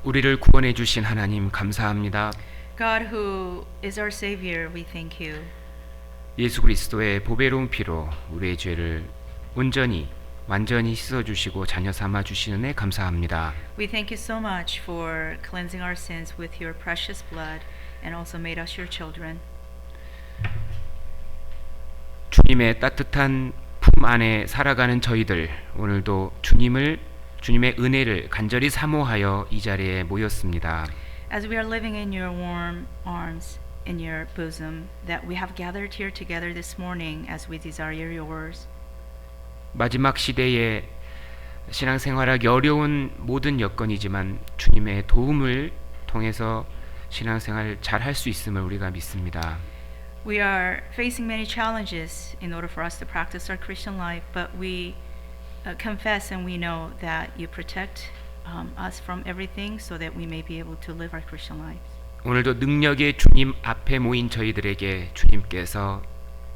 우리를 구원해 주신 하나님 감사합니다. God who is our Savior, we thank you. 예수 그리스도의 보배로운 피로 우리의 죄를 온전히 완전히 씻어 주시고 자녀 삼아 주시는 애 감사합니다. We thank you so much for cleansing our sins with your precious blood and also made us your children. 주님의 따뜻한 품 안에 살아가는 저희들 오늘도 주님의 은혜를 간절히 사모하여 이 자리에 모였습니다. As we are living in your warm arms, in your bosom, that we have gathered here together this morning as we desire your words. 마지막 시대에 신앙생활하기 어려운 모든 여건이지만 주님의 도움을 통해서 신앙생활 잘 할 수 있음을 우리가 믿습니다. We are facing many challenges in order for us to practice our Christian life, but we confess and we know that you protect us from everything so that we may be able to live our Christian lives. 오늘도 능력의 주님 앞에 모인 저희들에게 주님께서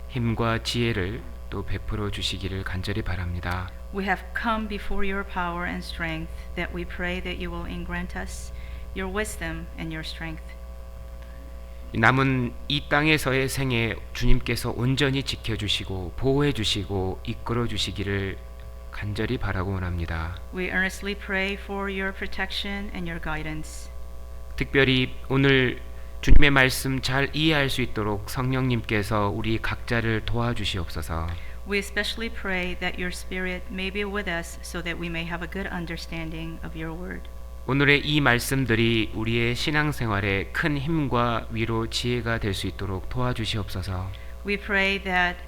힘과 지혜를 또 베풀어 주시기를 간절히 바랍니다. We have come before your power and strength, that we pray that you will grant us your wisdom and your strength. 남은 이 땅에서의 생애 주님께서 온전히 지켜주시고 보호해주시고 이끌어주시기를 간절히 바라고 원합니다. We earnestly pray for your protection and your guidance. 특별히 오늘 주님의 말씀 잘 이해할 수 있도록 성령님께서 우리 각자를 도와주시옵소서. We especially pray that your Spirit may be with us so that we may have a good understanding of your word. 오늘의 이 말씀들이 우리의 신앙생활에 큰 힘과 위로 지혜가 될 수 있도록 도와주시옵소서. We pray that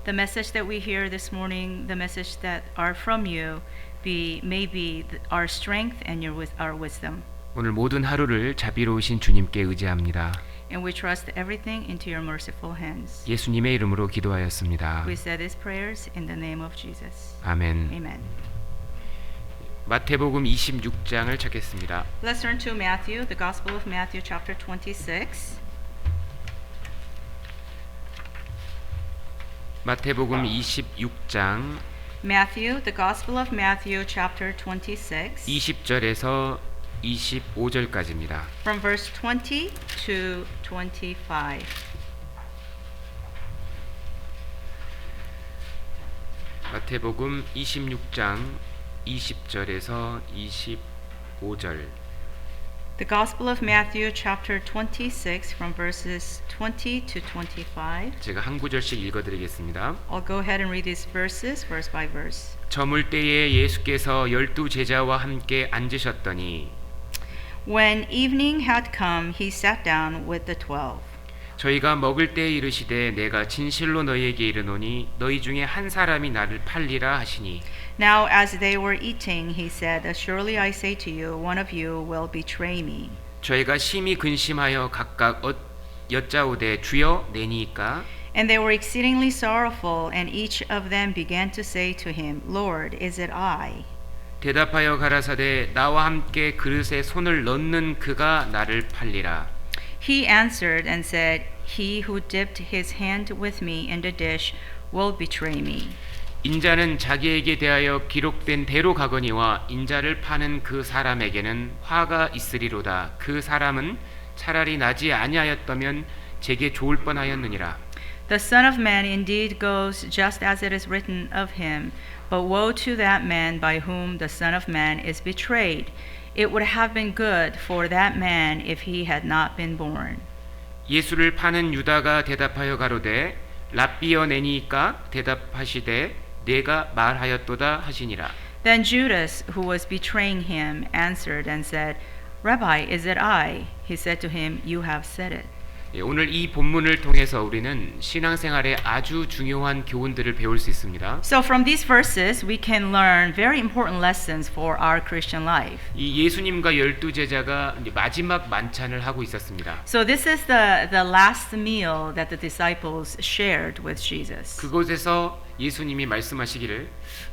the message that we hear this morning, the message that are from you, may be our strength and our wisdom. 오늘 모든 하루를 자비로우신 주님께 의지합니다. And we trust everything into your merciful hands. 예수님의 이름으로 기도하였습니다. We say these prayers in the name of Jesus. 아멘. Amen. 마태복음 26장을 찾겠습니다. Let's turn to Matthew, the Gospel of Matthew, chapter 26. 마태복음 26장 Matthew, the Gospel of Matthew, chapter 26. 20절에서 25절까지입니다. From verse 20 to 25. 마태복음 26장 20절에서 25절. The Gospel of Matthew, chapter 26, from verses 20 to 25. 제가 한 구절씩 읽어드리겠습니다. I'll go ahead and read these verses, verse by verse. 저물 때에 예수께서 12 제자와 함께 앉으셨더니 When evening had come, he sat down with the 12. 저희가 먹을 때에 이르시되 내가 진실로 너희에게 이르노니 너희 중에 한 사람이 나를 팔리라 하시니 Now as they were eating, he said, Surely I say to you, one of you will betray me. 저희가 심히 근심하여 각각 여짜오되 주여 내니이까 And they were exceedingly sorrowful, and each of them began to say to him, Lord, is it I? 대답하여 가라사대 나와 함께 그릇에 손을 넣는 그가 나를 팔리라. He answered and said, He who dipped his hand with me in the dish will betray me. 인자는 자기에게 대하여 기록된 대로 가거니와 인자를 파는 그 사람에게는 화가 있으리로다. 그 사람은 차라리 나지 아니하였다면 제게 좋을 뻔하였느니라. The Son of Man indeed goes just as it is written of him, but woe to that man by whom the Son of Man is betrayed. It would have been good for that man if he had not been born. 예수를 파는 유다가 대답하여 가로되 랍비여 내니이까 대답하시되 내가 말하였도다 하시니라. Then Judas, who was betraying him, answered and said, Rabbi, is it I? He said to him, You have said it. 오늘 이 본문을 통해서 우리는 신앙생활에 아주 중요한 교훈들을 배울 수 있습니다. So from these verses, we can learn very important lessons for our Christian life. 이 예수님과 12제자가 마지막 만찬을 하고 있었습니다. So this is the last meal that the disciples shared with Jesus. 그곳에서 예수님이 말씀하시기를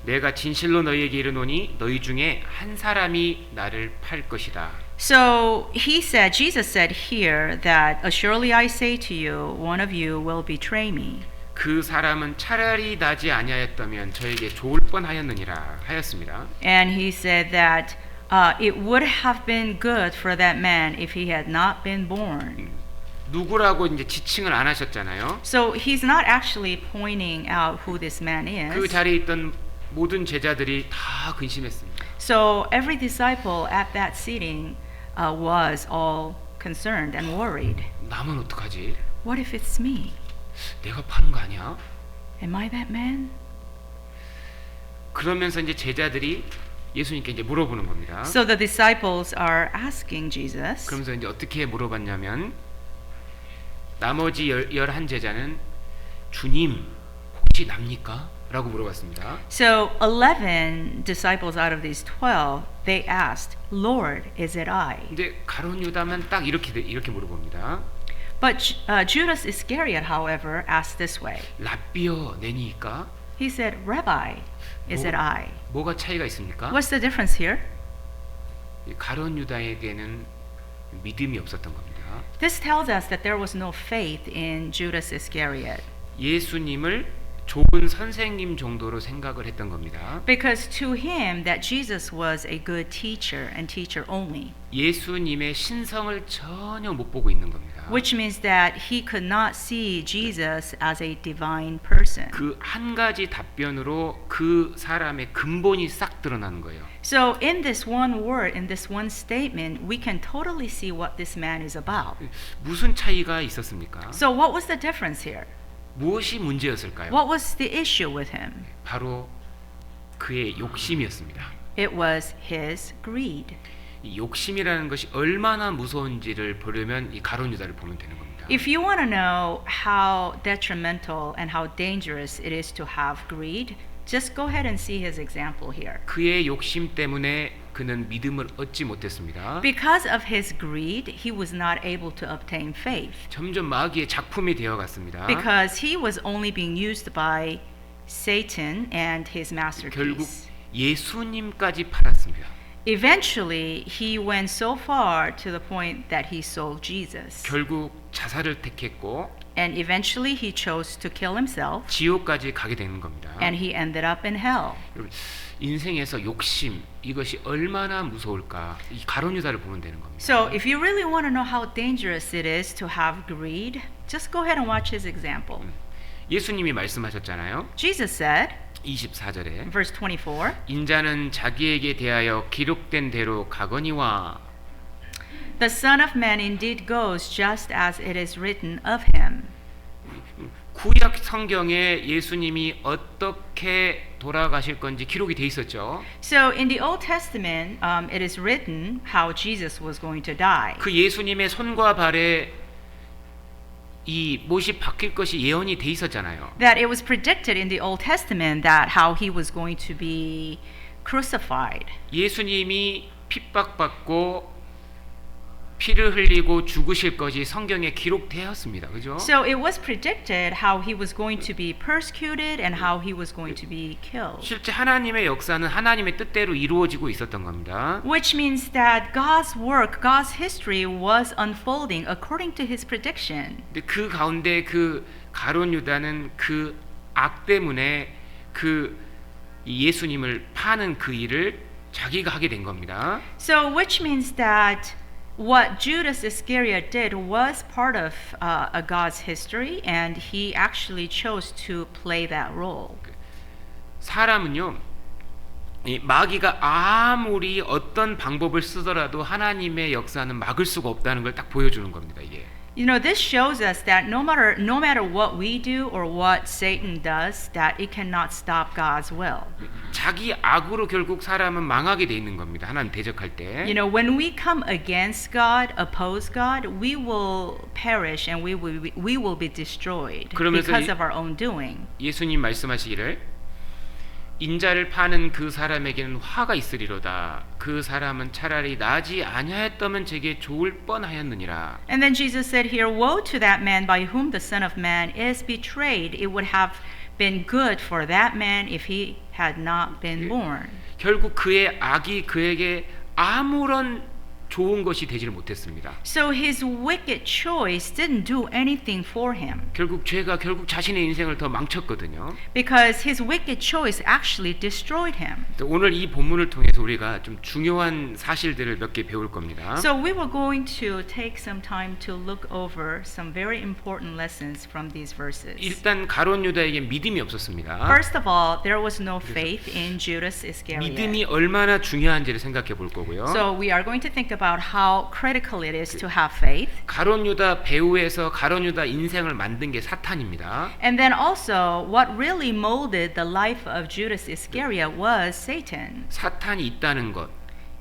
내가 진실로 너희에게 이르노니 너희 중에 한 사람이 나를 팔 것이다. So Jesus said here that surely I say to you, one of you will betray me. 그 사람은 차라리 나지 아니하였다면 저에게 좋을 뻔하였느니라 하였습니다. And he said that It would have been good for that man if he had not been born. 누구라고 이제 지칭을 안 하셨잖아요. So he's not actually pointing out who this man 그 is. 자리에 있던 모든 제자들이 다 근심했습니다. So every disciple at that seating was all concerned and worried. 나면 어떡하지? What if it's me? 내가 파는 거 아니야? Am I that man? 그러면서 이제 제자들이 예수님께 이제 물어보는 겁니다. So the disciples are asking Jesus. 그러면서 이제 어떻게 물어봤냐면 나머지 11 제자는 주님 혹시 납니까? 라고 물어봤습니다. So 11 disciples out of these 12, they asked, Lord, is it I? 근데 가룟 유다만 딱 이렇게 물어봅니다. But Judas Iscariot, however, asked this way. 랍비여 내니까? He said, Rabbi, is it I? 뭐가 차이가 있습니까? What's the difference here? 이 가룟 유다에게는 믿음이 없었던 겁니다. This tells us that there was no faith in Judas Iscariot. 예수님을 좋은 선생님 정도로 생각을 했던 겁니다. Because to him that Jesus was a good teacher and teacher only. 예수님의 신성을 전혀 못 보고 있는 겁니다. Which means that he could not see Jesus as a divine person. 그 한 가지 답변으로 그 사람의 근본이 싹 드러나는 거예요. So in this one word, in this one statement, we can totally see what this man is about. 무슨 차이가 있었습니까? So what was the difference here? 무엇이 문제였을까요? What was the issue with him? 바로 그의 욕심이었습니다. It was his greed. 이 욕심이라는 것이 얼마나 무서운지를 보려면 이 가룟 유다를 보면 되는 겁니다. If you want to know how detrimental and how dangerous it is to have greed, just go ahead and see his example here. 그의 욕심 때문에 그는 믿음을 얻지 못했습니다. Because of his greed, he was not able to obtain faith. 점점 마귀의 작품이 되어 갔습니다. Because he was only being used by Satan and his 결국 masterpiece. 예수님까지 팔았습니다. Eventually, he went so far to the point that he sold Jesus. 결국 자살을 택했고 And eventually, he chose to kill himself, 지옥까지 가게 되는 겁니다. and he ended up in hell. 여러분, 인생에서 욕심 이것이 얼마나 무서울까? 이 가룟 유다를 보면 되는 겁니다. So, if you really want to know how dangerous it is to have greed, just go ahead and watch his example. 예수님이 말씀하셨잖아요. Jesus said, 24절에 verse 24, 인자는 자기에게 대하여 기록된 대로 가거니와 The Son of Man indeed goes just as it is written of him. 구약 성경에 예수님이 어떻게 돌아가실 건지 기록이 돼 있었죠. So in the Old Testament, it is written how Jesus was going to die. 그 예수님의 손과 발에 이 못이 박힐 것이 예언이 돼 있었잖아요. That it was predicted in the Old Testament that how he was going to be crucified. 예수님이 핍박받고 피를 흘리고 죽으실 것이 성경에 기록되었습니다. 그죠? So it was predicted how he was going to be persecuted and how he was going to be killed. 실제 하나님의 역사는 하나님의 뜻대로 이루어지고 있었던 겁니다. Which means that God's work, God's history was unfolding according to his prediction. 근데 그 가운데 그 가룟 유다는 그 악 때문에 그 예수님을 파는 그 일을 자기가 하게 된 겁니다. So which means that what Judas Iscariot did was part of God's history, and he actually chose to play that role. 사람은요, 이 마귀가 아무리 어떤 방법을 쓰더라도 하나님의 역사는 막을 수가 없다는 걸 딱 보여주는 겁니다. 이게. You know, this shows us that no matter what we do or what Satan does, that it cannot stop God's will. 자기 악으로 결국 사람은 망하게 돼 있는 겁니다. 하나님 대적할 때. You know, when we come against God, oppose God, we will perish and we will be destroyed 그러면서 because of our own doing. 예수님 말씀하시기를 인자를 파는 그 사람에게는 화가 있으리로다. 그 사람은 차라리 나지 아니하였다면 제게 좋을 뻔하였느니라. And then Jesus said here, Woe to that man by whom the Son of Man is betrayed. It would have been good for that man if he had not been born. 결국 그의 악이 그에게 아무런 좋은 것이 되지를 못했습니다. So his wicked choice didn't do anything for him 결국 자신의 인생을 더 망쳤거든요. because his wicked choice actually destroyed him. 오늘 이 본문을 통해서 우리가 좀 중요한 사실들을 몇 개 배울 겁니다. So we were going to take some time to look over some very important lessons from these verses. 일단 가룟 유다에게 믿음이 없었습니다. First of all, there was no faith in Judas Iscariot. 믿음이 얼마나 중요한지를 생각해 볼 거고요. So we are going to think about how critical it is to have faith. 가룟 유다 배후에서 가룟 유다 인생을 만든 게 사탄입니다. And then also, what really molded the life of Judas Iscariot was Satan. 사탄이 있다는 것,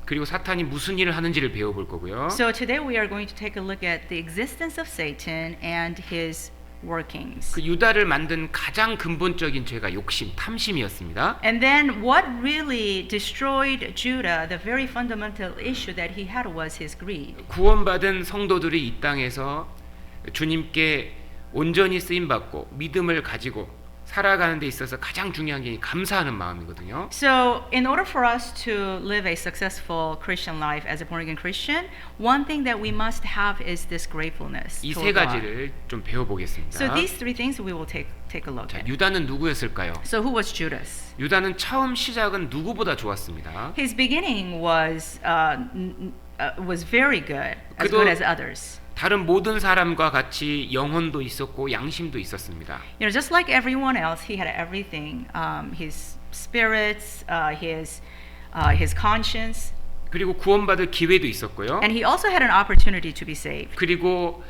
그리고 사탄이 무슨 일을 하는지를 배워볼 거고요. So today we are going to take a look at the existence of Satan and his workings. 그 유다를 만든 가장 근본적인 죄가 욕심, 탐심이었습니다. And then what really destroyed Judah, the very fundamental issue that he had was his greed. 구원받은 성도들이 이 땅에서 주님께 온전히 쓰임 받고 믿음을 가지고 살아가는 데 있어서 가장 중요한 게 감사하는 마음이거든요. So, in order for us to live a successful Christian life as a born-again Christian, one thing that we must have is this gratefulness 이 toward 세 God. 가지를 좀 배워보겠습니다. So these three things we will take a look 자, at. 유다는 누구였을까요? So who was Judas? 유다는 처음 시작은 누구보다 좋았습니다. His beginning was very good, as 그도- good as others. 다른 모든 사람과 같이 영혼도 있었고 양심도 있었습니다. You know, just like everyone else, he had everything: his spirits, his conscience, 그리고 구원받을 기회도 있었고요. and he also had an opportunity to be saved. 그리고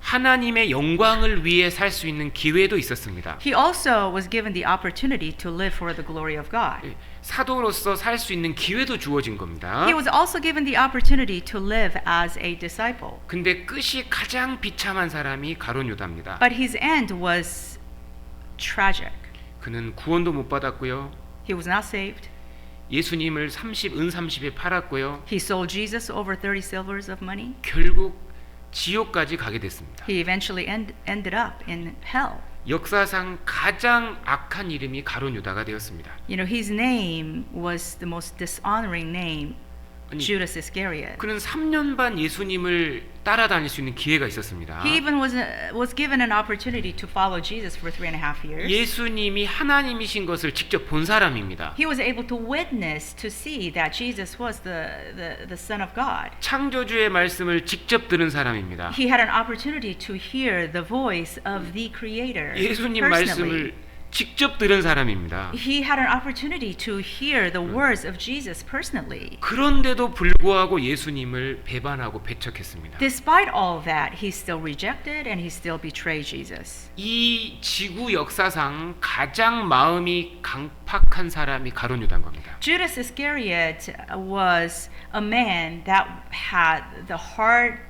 하나님의 영광을 위해 살 수 있는 기회도 있었습니다. He also was given the opportunity to live for the glory of God. 사도로서 살 수 있는 기회도 주어진 겁니다. He was also given the opportunity to live as a disciple. 근데 끝이 가장 비참한 사람이 가룟 유다입니다. But his end was tragic. 그는 구원도 못 받았고요. He was not saved. 예수님을 30에 팔았고요. He sold Jesus over 30 silvers of money. 결국 지옥까지 가게 됐습니다. He eventually ended up in hell. 역사상 가장 악한 이름이 가룟 유다가 되었습니다. You know, his name was the most dishonoring name, 아니, Judas Iscariot. 그는 3년 반 예수님을 따라다닐 수 있는 기회가 있었습니다. He even was given an opportunity to follow Jesus for 3.5 years. 예수님이 하나님이신 것을 직접 본 사람입니다. He was able to witness, to see that Jesus was the Son of God. 창조주의 말씀을 직접 들은 사람입니다. He had an opportunity to hear the voice of the Creator 예수님 personally. 말씀을 직접 들은 사람입니다. He had an opportunity to hear the words of Jesus personally. 그런데도 불구하고 예수님을 배반하고 배척했습니다. Despite all that, he still rejected and he still betrayed Jesus. 이 지구 역사상 가장 마음이 강팍한 사람이 가룟 유다인 겁니다. Judas Iscariot was a man that had the hardened,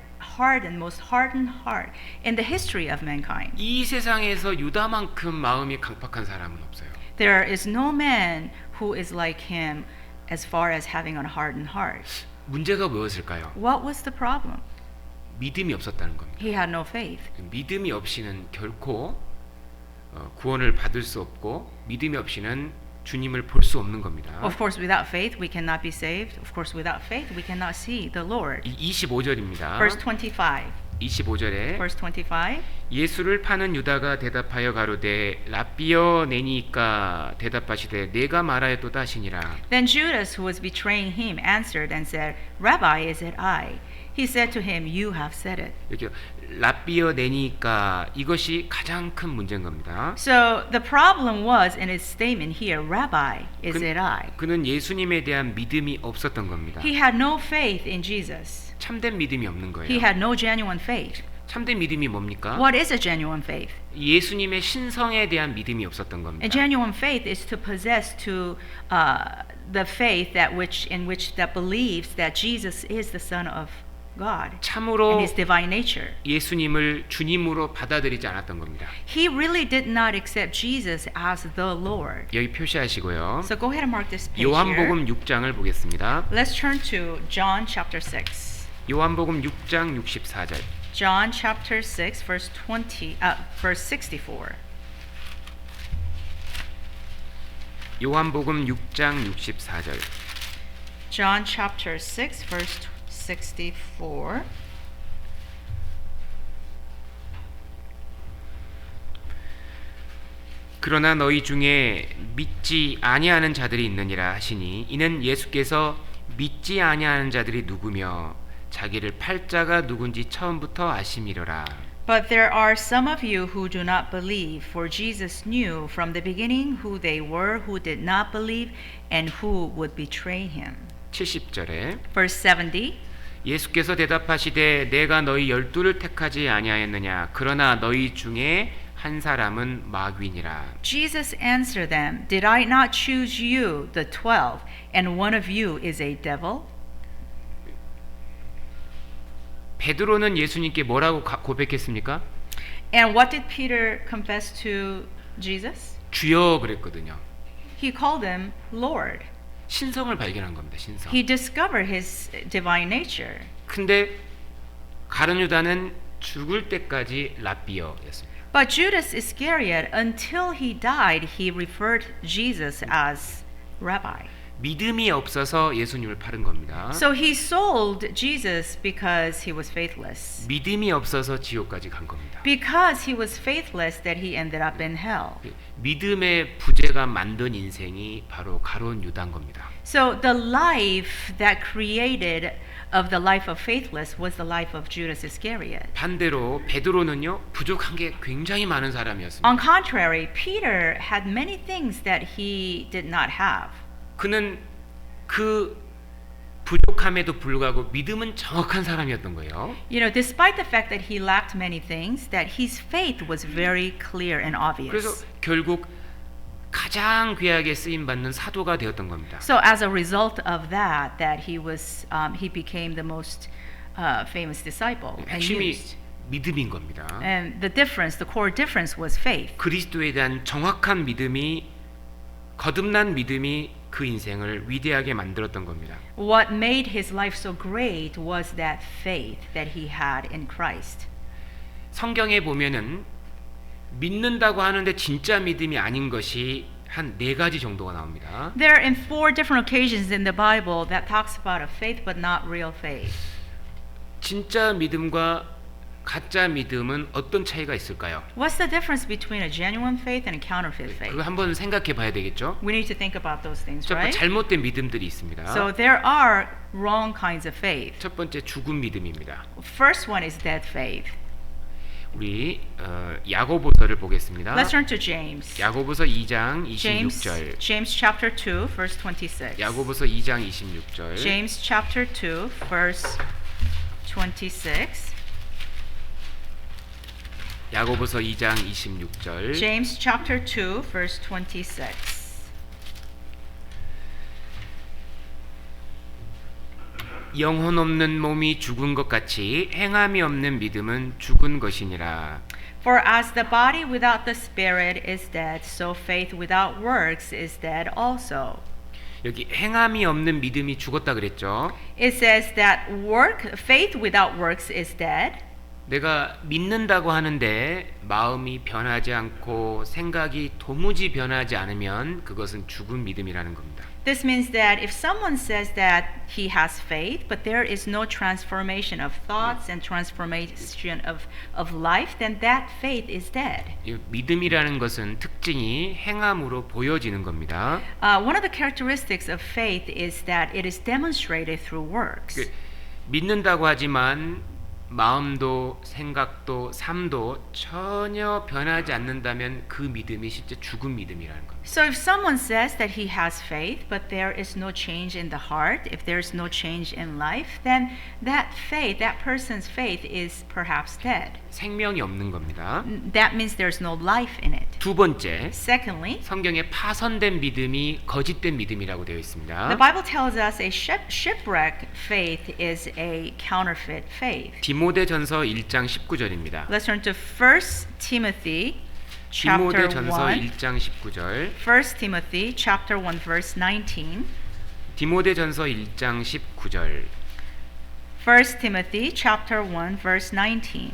most hardened heart in the history of mankind. 이 세상에서 유다만큼 마음이 강팍한 사람은 없어요. There is no man who is like him as far as having a hardened heart. 문제가 무엇일까요? What was the problem? 믿음이 없었다는 겁니다. He had no faith. 믿음이 없이는 결코 구원을 받을 수 없고 믿음이 없이는 주님을 볼 수 없는 겁니다. Of course, without faith, we cannot be saved. Of course, without faith, we cannot see the Lord. 25절입니다. Verse 25. 25절에 Verse 25. 예수를 파는 유다가 대답하여 가로되 라삐어 내니까 대답하시되 내가 말하였도다 하시니라. Then Judas, who was betraying him, answered and said, Rabbi, is it I? He said to him, You have said it. 이렇게 라삐어 내니까 이것이 가장 큰 문제인 겁니다. So the problem was in his statement here, Rabbi, is it I? 그는 예수님에 대한 믿음이 없었던 겁니다. He had no faith in Jesus. 참된 믿음이 없는 He 거예요. had no genuine faith. 참된 믿음이 뭡니까? What is a genuine faith? 예수님의 신성에 대한 믿음이 없었던 A 겁니다. genuine faith is to possess the faith that believes that Jesus is the Son of God and 참으로 His divine nature. 예수님을 주님으로 받아들이지 않았던 겁니다. He really did not accept Jesus as the Lord. 여기 표시하시고요. So go ahead and mark this page here. 요한복음 6장을 보겠습니다. Let's turn to John chapter 6. 요한복음 6장 64절. John chapter 6 verse 64. 요한복음 6장 64절. John chapter 6 verse 64. 그러나 너희 중에 믿지 아니하는 자들이 있느니라 하시니 이는 예수께서 믿지 아니하는 자들이 누구며 자기를 팔 자가 누군지 처음부터 아심이로라. But there are some of you who do not believe, for Jesus knew from the beginning who they were who did not believe and who would betray him. 70절에 Verse 70. 예수께서 대답하시되 내가 너희 12를 택하지 아니하였느냐 그러나 너희 중에 한 사람은 마귀니라. Jesus answered them, Did I not choose you, the 12, and one of you is a devil? 베드로는 예수님께 뭐라고 고백했습니까? And what did Peter confess to Jesus? 주여 그랬거든요. He called him Lord. 신성을 발견한 겁니다. 신성. He discovered his divine nature. 근데 가룟 유다는 죽을 때까지 랍비어였습니다. But Judas Iscariot, until he died, he referred Jesus as Rabbi. 믿음이 없어서 예수님을 팔은 겁니다. So he sold Jesus because he was faithless. 믿음이 없어서 지옥까지 간 겁니다. Because he was faithless that he ended up in hell. 믿음의 부재가 만든 인생이 바로 가룟 유다인 겁니다. So the life that created of the life of faithless was the life of Judas Iscariot. 반대로 베드로는요 부족한 게 굉장히 많은 사람이었습니다. On contrary, Peter had many things that he did not have. 그는 그 부족함에도 불구하고 믿음은 정확한 사람이었던 거예요. You know, despite the fact that he lacked many things, that his faith was very clear and obvious. 그래서 결국 가장 귀하게 쓰임 받는 사도가 되었던 겁니다. So as a result of that, he became the most famous disciple and 핵심이 used. 믿음인 겁니다. And the core difference was faith. 그리스도에 대한 정확한 믿음이 거듭난 믿음이 그 인생을 위대하게 만들었던 겁니다. What made his life so great was that faith that he had in Christ. 성경에 보면은 믿는다고 하는데 진짜 믿음이 아닌 것이 한 4가지 정도가 나옵니다. There are in 4 different occasions in the Bible that talks about a faith but not real faith. 진짜 믿음과 가짜 믿음은 어떤 차이가 있을까요? What's the difference between a genuine faith and a counterfeit 그거 faith? 한번 생각해 봐야 되겠죠? We need to think about those things, 첫 번째 right? 잘못된 믿음들이 있습니다. So there are wrong kinds of faith. 첫 번째 죽은 믿음입니다. First one is dead faith. 우리 야고보서를 보겠습니다. Let's turn to James. 야고보서 2장 26절. James chapter 2 verse 26. 야고보서 2장 26절. James chapter 2 verse 26. 야고보서 2장 26절. James chapter 2 verse 26. 영혼 없는 몸이 죽은 것 같이 행함이 없는 믿음은 죽은 것이니라. For as the body without the spirit is dead, so faith without works is dead also. 여기 행함이 없는 믿음이 죽었다 그랬죠. It says that faith without works is dead. 내가 믿는다고 하는데 마음이 변하지 않고 생각이 도무지 변하지 않으면 그것은 죽은 믿음이라는 겁니다. This means that if someone says that he has faith, but there is no transformation of thoughts and transformation of life, then that faith is dead. 이 믿음이라는 것은 특징이 행함으로 보여지는 겁니다. One of the characteristics of faith is that it is demonstrated through works. 믿는다고 하지만 마음도 생각도 삶도 전혀 변하지 않는다면 그 믿음이 실제 죽은 믿음이라는 겁니다. So if someone says that he has faith, but there is no change in the heart, if there is no change in life, then that person's faith is perhaps dead. 생명이 없는 겁니다. That means there's no life in it. 두 번째, Secondly, 성경에 파선된 믿음이 거짓된 믿음이라고 되어 있습니다. the Bible tells us a shipwreck faith is a counterfeit faith. 디모데전서 1장 19절입니다. Let's turn to 1 Timothy chapter 디모데전서 1. 1장 19절. 1 Timothy chapter 1 verse 19. 디모데전서 1장 19절. 1 Timothy chapter 1 verse 19.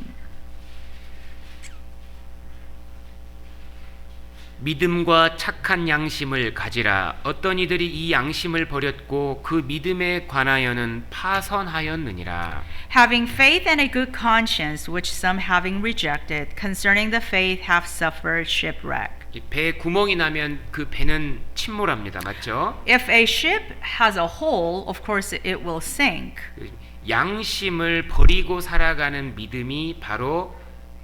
믿음과 착한 양심을 가지라. 어떤 이들이 이 양심을 버렸고 그 믿음에 관하여는 파선하였느니라. Having faith and a good conscience, which some having rejected, concerning the faith have suffered shipwreck. 이 배에 구멍이 나면 그 배는 침몰합니다. 맞죠? If a ship has a hole, of course it will sink. 양심을 버리고 살아가는 믿음이 바로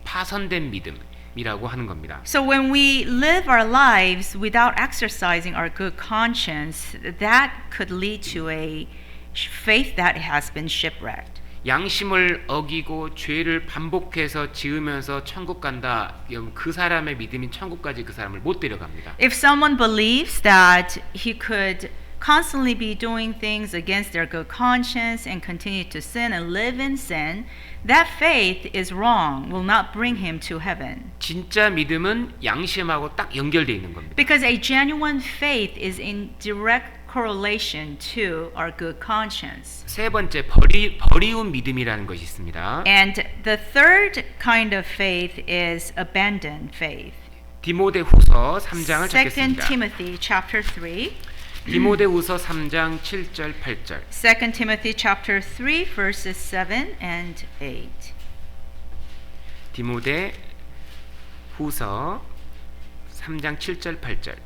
파선된 믿음이라고 하는 겁니다. So when we live our lives without exercising our good conscience, that could lead to a faith that has been shipwrecked. 양심을 어기고 죄를 반복해서 지으면서 천국 간다. 그 사람의 믿음인 천국까지 그 사람을 못 데려갑니다. If someone believes that he could constantly be doing things against their good conscience and continue to sin and live in sin, that faith is wrong, will not bring him to heaven. 진짜 믿음은 양심하고 딱 연결되어 있는 겁니다. Because a genuine faith is in direct correlation to our good conscience. 세 번째 버리운 믿음이라는 것이 있습니다. And the third kind of faith is abandoned faith. 디모데후서 3장을 2 찾겠습니다. Timothy chapter 3. 디모데후서 3장 7절 8절. 2 Timothy chapter 3 verses 7 and 8. 디모데후서 3장 7절 8절.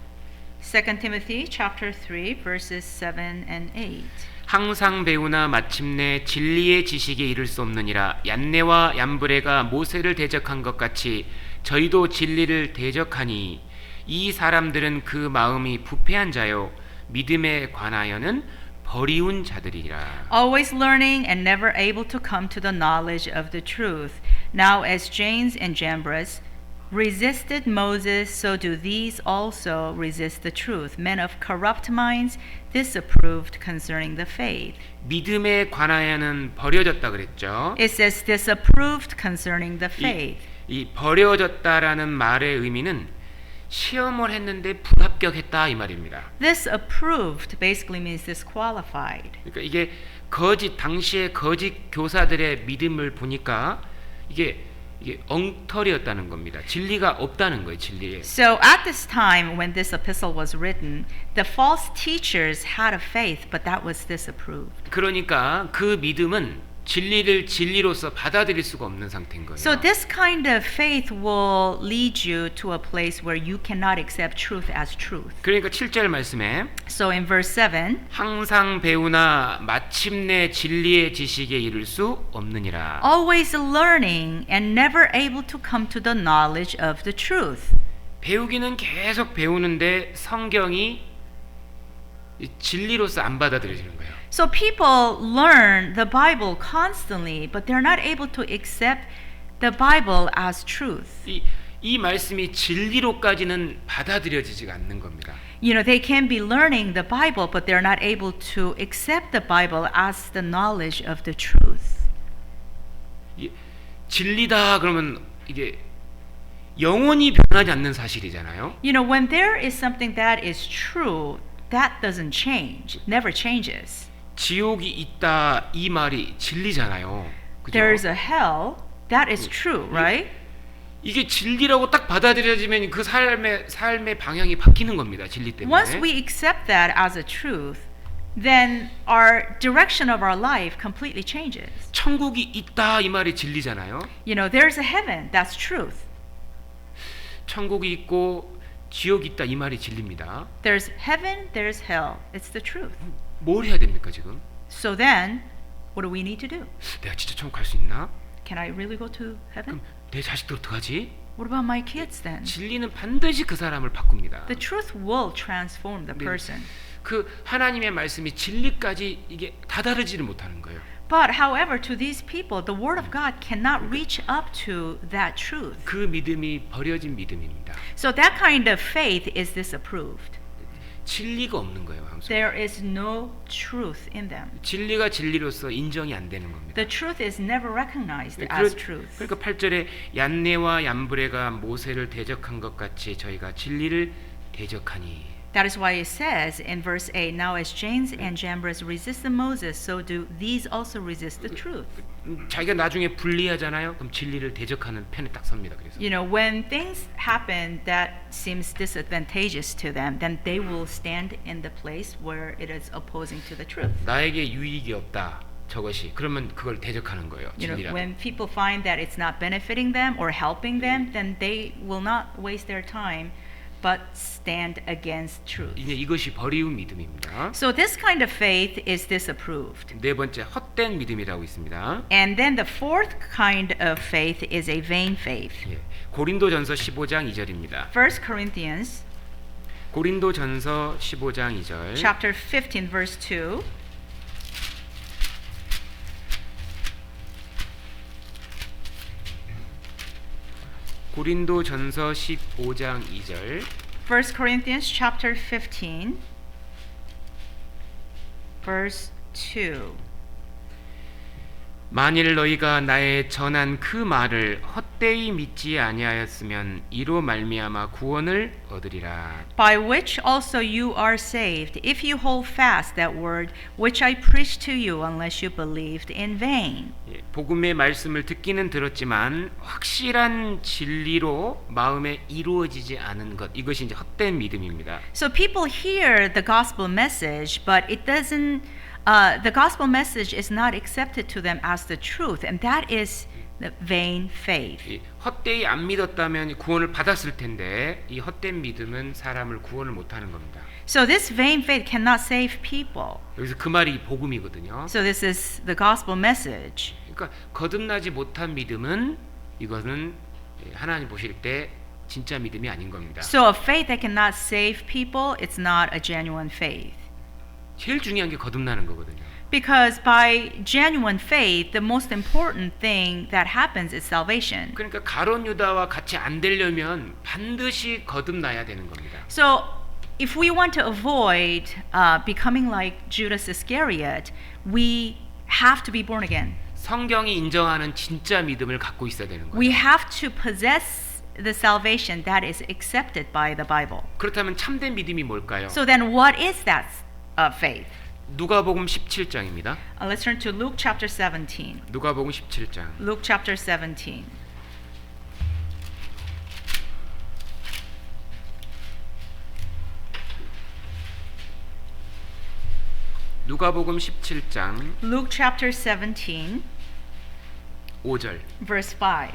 2 Timothy chapter 3 verses 7 and 8. 항상 배우나 마침내 진리의 지식에 이를 수 없느니라. 얀네와 얀브레가 모세를 대적한 것 같이 저희도 진리를 대적하니 이 사람들은 그 마음이 부패한 자요 믿음에 관하여는 버리운 자들이라. Always learning and never able to come to the knowledge of the truth. Now as James and Jambres resisted Moses, so do these also resist the truth. Men of corrupt minds, disapproved concerning the faith. 믿음에 관하여는 버려졌다 그랬죠. It says disapproved concerning the faith. 이 버려졌다라는 말의 의미는 시험을 했는데 불합격했다 이 말입니다. Disapproved basically means disqualified. 그러니까 이게 당시의 거짓 교사들의 믿음을 보니까 이게 엉터리였다는 겁니다. 진리가 없다는 거예요, 진리에. So at this time when this epistle was written, the false teachers had a faith, but that was disapproved. 그러니까 그 믿음은 진리를 진리로서 받아들일 수가 없는 상태인 거예요. So this kind of faith will lead you to a place where you cannot accept truth as truth. 그러니까 7절 말씀에 So in verse 7, 항상 배우나 마침내 진리의 지식에 이를 수 없느니라. always learning and never able to come to the knowledge of the truth. 배우기는 계속 배우는데 성경이 진리로서 안 받아들여지는 거예요. So people learn the Bible constantly, but they're not able to accept the Bible as truth. 이 말씀이 진리로까지는 받아들여지지가 않는 겁니다. You know, they can be learning the Bible, but they're not able to accept the Bible as the knowledge of the truth. 진리다 그러면 이게 영원히 변하지 않는 사실이잖아요. You know, when there is something that is true, that doesn't change, never changes. 지옥이 있다 이 말이 진리잖아요. 그죠? There's a hell, that is true, right? 이게 진리라고 딱 받아들여지면 그 삶의 방향이 바뀌는 겁니다. 진리 때문에. Once we accept that as a truth, then our direction of our life completely changes. 천국이 있다 이 말이 진리잖아요. You know, there's a heaven, that's truth. 천국이 있고 지옥이 있다 이 말이 진리입니다. There's heaven, there's hell. It's the truth. 뭘 해야 됩니까 지금? So then, what do we need to do? 내가 진짜 천국 갈 수 있나? Can I really go to heaven? 그럼 내 자식들 어떡하지? What about my kids then? 진리는 반드시 그 사람을 바꿉니다. The truth will transform the person. 그 하나님의 말씀이 진리까지 이게 다다르지를 못하는 거예요. But however, to these people, the word of God cannot reach up to that truth. 그 믿음이 버려진 믿음입니다. So that kind of faith is disapproved. 진리가 없는 거예요. 마음속에. There is no truth in them. 진리가 진리로서 인정이 안 되는 겁니다. The truth is never recognized as truth. 그러니까 8절에 얀네와 얀브레가 모세를 대적한 것 같이 저희가 진리를 대적하니. That is why it says in verse 8, now as James and Jambres resisted Moses, so do these also resist the truth. 자기가 나중에 불리하잖아요. 그럼 진리를 대적하는 편에 딱 섭니다. 그래서 You know, when things happen that seems disadvantageous to them, then they will stand in the place where it is opposing to the truth. 나에게 유익이 없다. 저것이 그러면 그걸 대적하는 거예요. You know, 진리라. when people find that it's not benefiting them or helping them, then they will not waste their time but stand against truth. 이제 이것이 버리운 믿음입니다. So this kind of faith is disapproved. 네 번째 헛된 믿음이라고 있습니다. And then the fourth kind of faith is a vain faith. 예. 고린도전서 15장 2절입니다. 1 Corinthians 고린도전서 15장 2절. chapter 15 verse 2. 고린도전서 15장 2절. 1 Corinthians chapter 15 verse 2. 만일 너희가 나의 전한 그 말을 헛되이 믿지 아니하였으면 이로 말미암아 구원을 얻으리라. By which also you are saved, if you hold fast that word which I preached to you, unless you believed in vain. 예, 복음의 말씀을 듣기는 들었지만 확실한 진리로 마음에 이루어지지 않은 것, 이것이 이제 헛된 믿음입니다. So people hear the gospel message, but it doesn't. The gospel message is not accepted to them as the truth, and that is the vain faith. 이 헛되이 안 믿었다면 구원을 받았을 텐데 이 헛된 믿음은 사람을 구원을 못하는 겁니다. So this vain faith cannot save people. 여기서 그 말이 복음이거든요. So this is the gospel message. 그러니까 거듭나지 못한 믿음은 이거는 하나님 보실 때 진짜 믿음이 아닌 겁니다. So a faith that cannot save people, it's not a genuine faith. 제일 중요한 게 거듭나는 거거든요. Because by genuine faith, the most important thing that happens is salvation. 그러니까 가룟 유다와 같이 안 되려면 반드시 거듭나야 되는 겁니다. So if we want to avoid becoming like Judas Iscariot, we have to be born again. 성경이 인정하는 진짜 믿음을 갖고 있어야 되는 거예요. We have to possess the salvation that is accepted by the Bible. 그렇다면 참된 믿음이 뭘까요? So then what is that faith? 누가복음 17장입니다. Let's turn to Luke chapter 17. 누가복음 17장. Luke chapter 17. 누가복음 17장 Luke chapter 17, 5절. verse 5.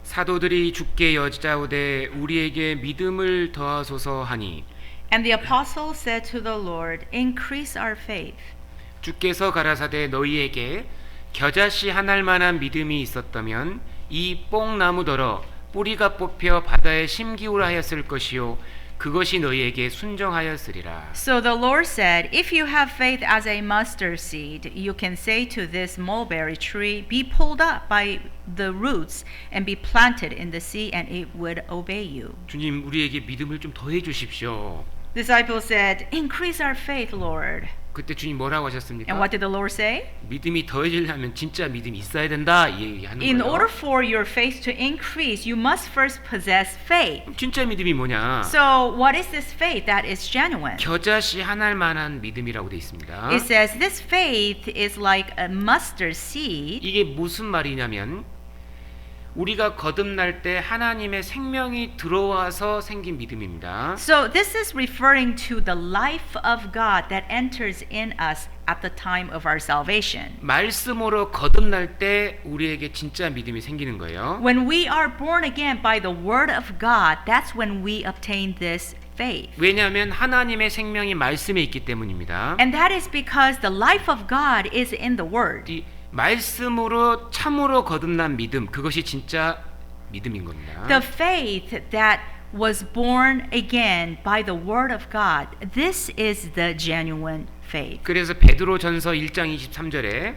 사도들이 주께 여짜오되 우리에게 믿음을 더하소서 하니 And the apostles said to the Lord, increase our faith. 주께서 가라사대 너희에게 겨자씨 한 알만한 믿음이 있었다면 이 뽕나무더러 뿌리가 뽑혀 바다에 심기우라 하였을 것이요 그것이 너희에게 순정하였으리라. So the Lord said, if you have faith as a mustard seed, you can say to this mulberry tree, be pulled up by the roots and be planted in the sea, and it would obey you. 주님 우리에게 믿음을 좀 더해 주십시오. Disciples said, increase our faith, Lord. 그때 주님 뭐라고 하셨습니까? And what did the Lord say? 믿음이 더해지려면 진짜 믿음이 있어야 된다 이 얘기하는 In 거예요. order for your faith to increase, you must first possess faith. 진짜 믿음이 뭐냐? So what is this faith that is genuine? 겨자씨 한 알만한 믿음이라고 돼 있습니다. It says this faith is like a mustard seed. 이게 무슨 말이냐면 우리가 거듭날 때 하나님의 생명이 들어와서 생긴 믿음입니다. So this is referring to the life of God that enters in us at the time of our salvation. 말씀으로 거듭날 때 우리에게 진짜 믿음이 생기는 거예요. When we are born again by the word of God, that's when we obtain this faith. 왜냐하면 하나님의 생명이 말씀에 있기 때문입니다. And that is because the life of God is in the word. 이 말씀으로 참으로 거듭난 믿음, 그것이 진짜 믿음인 겁니다. The faith that was born again by the word of God, this is the genuine faith. 그래서 베드로전서 1장 23절에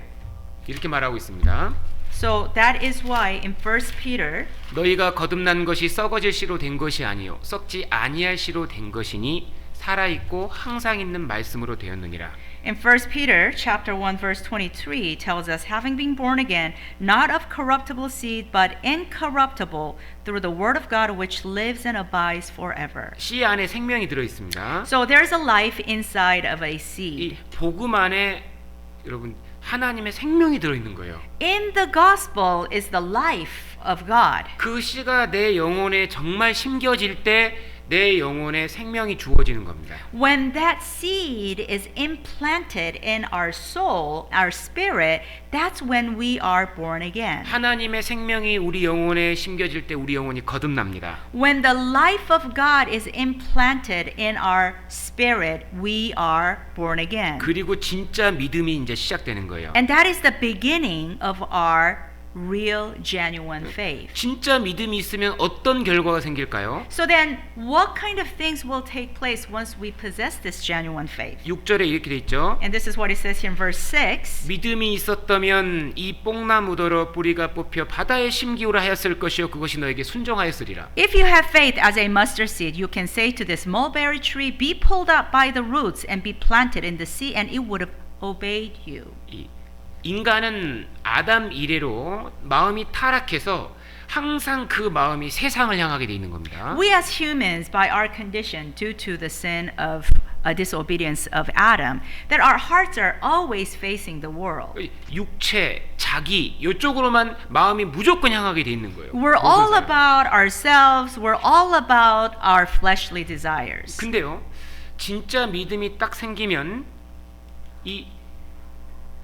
이렇게 말하고 있습니다. So that is why in 1 Peter 너희가 거듭난 것이 썩어질 씨로 된 것이 아니요 썩지 아니할 씨로 된 것이니 살아 있고 항상 있는 말씀으로 되었느니라. In 1 Peter chapter 1 verse 23 tells us having been born again not of corruptible seed but incorruptible through the word of God which lives and abides forever. 씨 안에 생명이 들어 있습니다. So there's a life inside of a 이 seed. 복음 안에 여러분 하나님의 생명이 들어 있는 거예요. In the gospel is the life of God. 그 씨가 내 영혼에 정말 심겨질 때 내 영혼에 생명이 주어지는 겁니다. When that seed is implanted in our soul, our spirit, that's when we are born again. 하나님의 생명이 우리 영혼에 심겨질 때 우리 영혼이 거듭납니다. When the life of God is implanted in our spirit, we are born again. 그리고 진짜 믿음이 이제 시작되는 거예요. And that is the beginning of our real, genuine faith. 진짜 믿음이 있으면 어떤 결과가 생길까요? So then, what kind of things will take place once we possess this genuine faith? 6절에 이렇게 돼 있죠. And this is what it says here in verse 6. 믿음이 있었다면 이 뽕나무더러 뿌리가 뽑혀 바다에 심기우라 하였을 것이요 그것이 너에게 순종하였으리라. If you have faith as a mustard seed, you can say to this mulberry tree, be pulled up by the roots and be planted in the sea, and it would have obeyed you. 이 인간은 아담 이래로 마음이 타락해서 항상 그 마음이 세상을 향하게 돼 있는 겁니다. We as humans, by our condition, due to the sin of disobedience of Adam, that our hearts are always facing the world. 육체, 자기 이쪽으로만 마음이 무조건 향하게 돼 있는 거예요. We're all about ourselves. We're all about our fleshly desires. 근데요, 진짜 믿음이 딱 생기면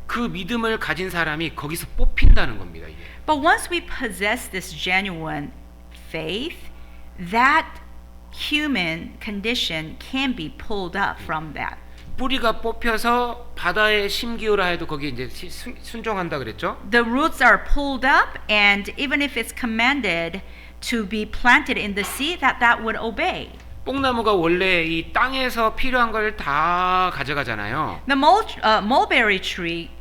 그 믿음을 가진 사람이 거기서 뽑힌다는 겁니다. 이게. But once we possess this genuine faith, that human condition can be pulled up from that. 뿌리가 뽑혀서 바다에 심기우라 해도 거기에 이제 순종한다 그랬죠? The roots are pulled up, and even if it's commanded to be planted in the sea, that would obey. 뽕나무가 원래 이 땅에서 필요한 걸 다 가져가잖아요. The mulberry tree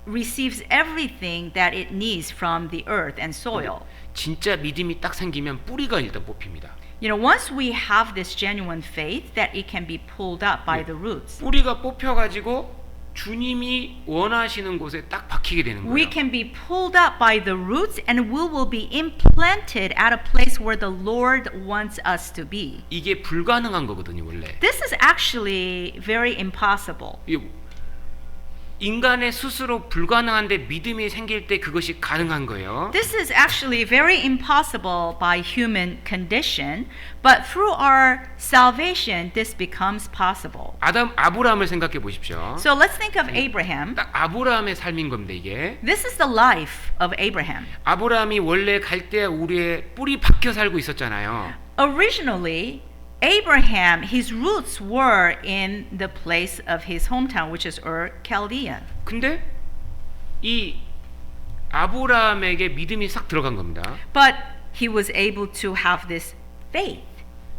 receives everything that it needs from the earth and soil. 진짜 믿음이 딱 생기면 뿌리가 일단 뽑힙니다. You know, once we have this genuine faith, that it can be pulled up by the roots. 뿌리가 뽑혀가지고 주님이 원하시는 곳에 딱 박히게 되는 We 거예요. can be pulled up by the roots, and we will be implanted at a place where the Lord wants us to be. 이게 불가능한 거거든요, 원래. This is actually very impossible. 인간의 스스로 불가능한데 믿음이 생길 때 그것이 가능한 거예요. This is actually very impossible by human condition, but through our salvation, this becomes possible. 아브라함을 생각해 보십시오. So let's think of Abraham. 딱 아브라함의 삶인 겁니다, 이게. This is the life of Abraham. 아브라함이 원래 갈대아 우리에 뿌리 박혀 살고 있었잖아요. Originally, Abraham, his roots were in the place of his hometown, which is Ur Chaldea. 근데 이 아브라함에게 믿음이 싹 들어간 겁니다. But he was able to have this faith.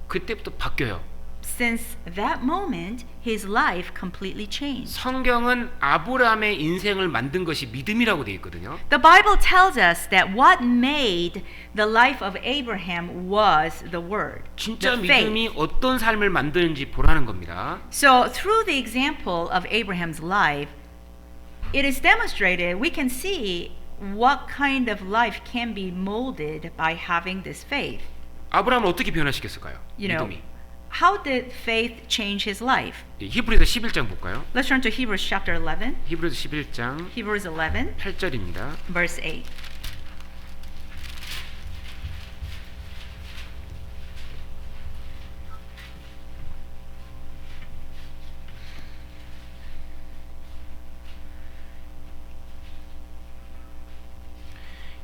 그때부터 바뀌어요. Since that moment, his life completely changed. 성경은 아브라함의 인생을 만든 것이 믿음이라고 되어 있거든요. The Bible tells us that what made the life of Abraham was the word, 진짜 the faith. 믿음이 어떤 삶을 만드는지 보라는 겁니다. So through the example of Abraham's life, it is demonstrated, we can see what kind of life can be molded by having this faith. 아브라함을 어떻게 변화시켰을까요? You know, 믿음이. how did faith change his life? 히브리서 11장 볼까요? Let's turn to Hebrews chapter 11. 히브리서 11장 Hebrews 11, 8절입니다. verse 8.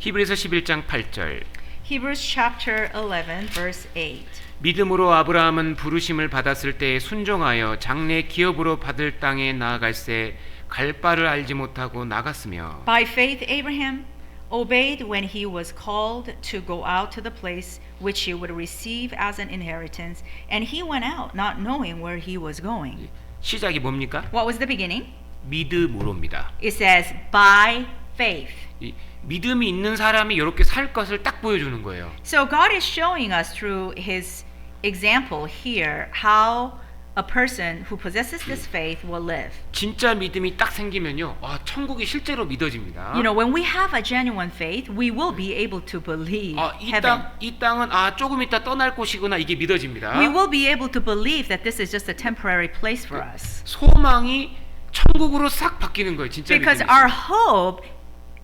히브리서 11장 8절. Hebrews chapter 11, verse 8. 믿음으로 아브라함은 부르심을 받았을 때에 순종하여 장래 기업으로 받을 땅에 나아갈새 갈 바를 알지 못하고 나갔으며 By faith, Abraham obeyed when he was called to go out to the place which he would receive as an inheritance, and he went out not knowing where he was going. 시작이 뭡니까? What was the beginning? 믿음으로입니다. It says, by faith. 이 믿음이 있는 사람이 이렇게 살 것을 딱 보여주는 거예요. So God is showing us through his example here how a person who possesses this faith will live. 진짜 믿음이 딱 생기면요, 천국이 실제로 믿어집니다. You know, when we have a genuine faith, we will be able to believe heaven. 이 땅은 조금 있다 떠날 곳이구나 이게 믿어집니다. We will be able to believe that this is just a temporary place for us. 소망이 천국으로 싹 바뀌는 거예요, 진짜 Because 믿음이. our hope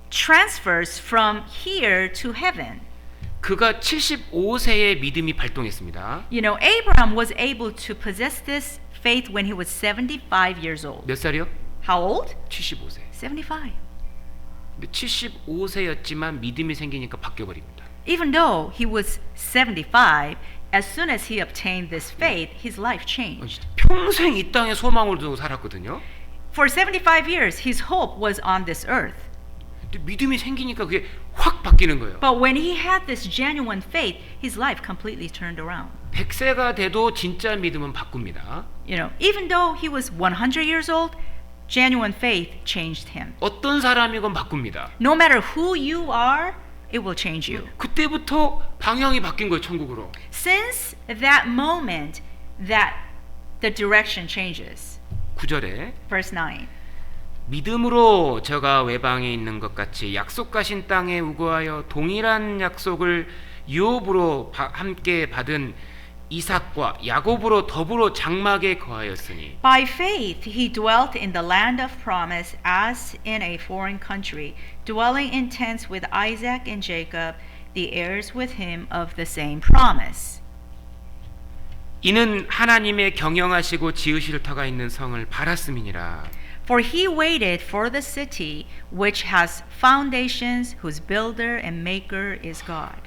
transfers from here to heaven. 그가 75세의 믿음이 발동했습니다. You know, Abraham was able to possess this faith when he was 75 years old. 몇 살이요? How old? 75세. 75. 75세였지만 믿음이 생기니까 바뀌어 버립니다. Even though he was 75, as soon as he obtained this faith, his life changed. 평생 이 땅에 소망을 두고 살았거든요. For 75 years, his hope was on this earth. 근데 믿음이 생기니까 그게 확 바뀌는 거예요. But when he had this genuine faith, his life completely turned around. 100세가 돼도 진짜 믿음은 바꿉니다. You know, even though he was 100 years old, genuine faith changed him. 어떤 사람이건 바꿉니다. No matter who you are, it will change you. 그때부터 방향이 바뀐 거예요, 천국으로. Since that moment that the direction changes. 9절에 Verse 9. 믿음으로 저가 외방에 있는 것 같이 약속하신 땅에 우거하여 동일한 약속을 유업으로 함께 받은 이삭과 야곱으로 더불어 장막에 거하였으니 By faith he dwelt in the land of promise as in a foreign country, dwelling in tents with Isaac and Jacob, the heirs with him of the same promise. 이는 하나님의 경영하시고 지으실 터가 있는 성을 바랐음이니라. For he waited for the city which has foundations, whose builder and maker is God.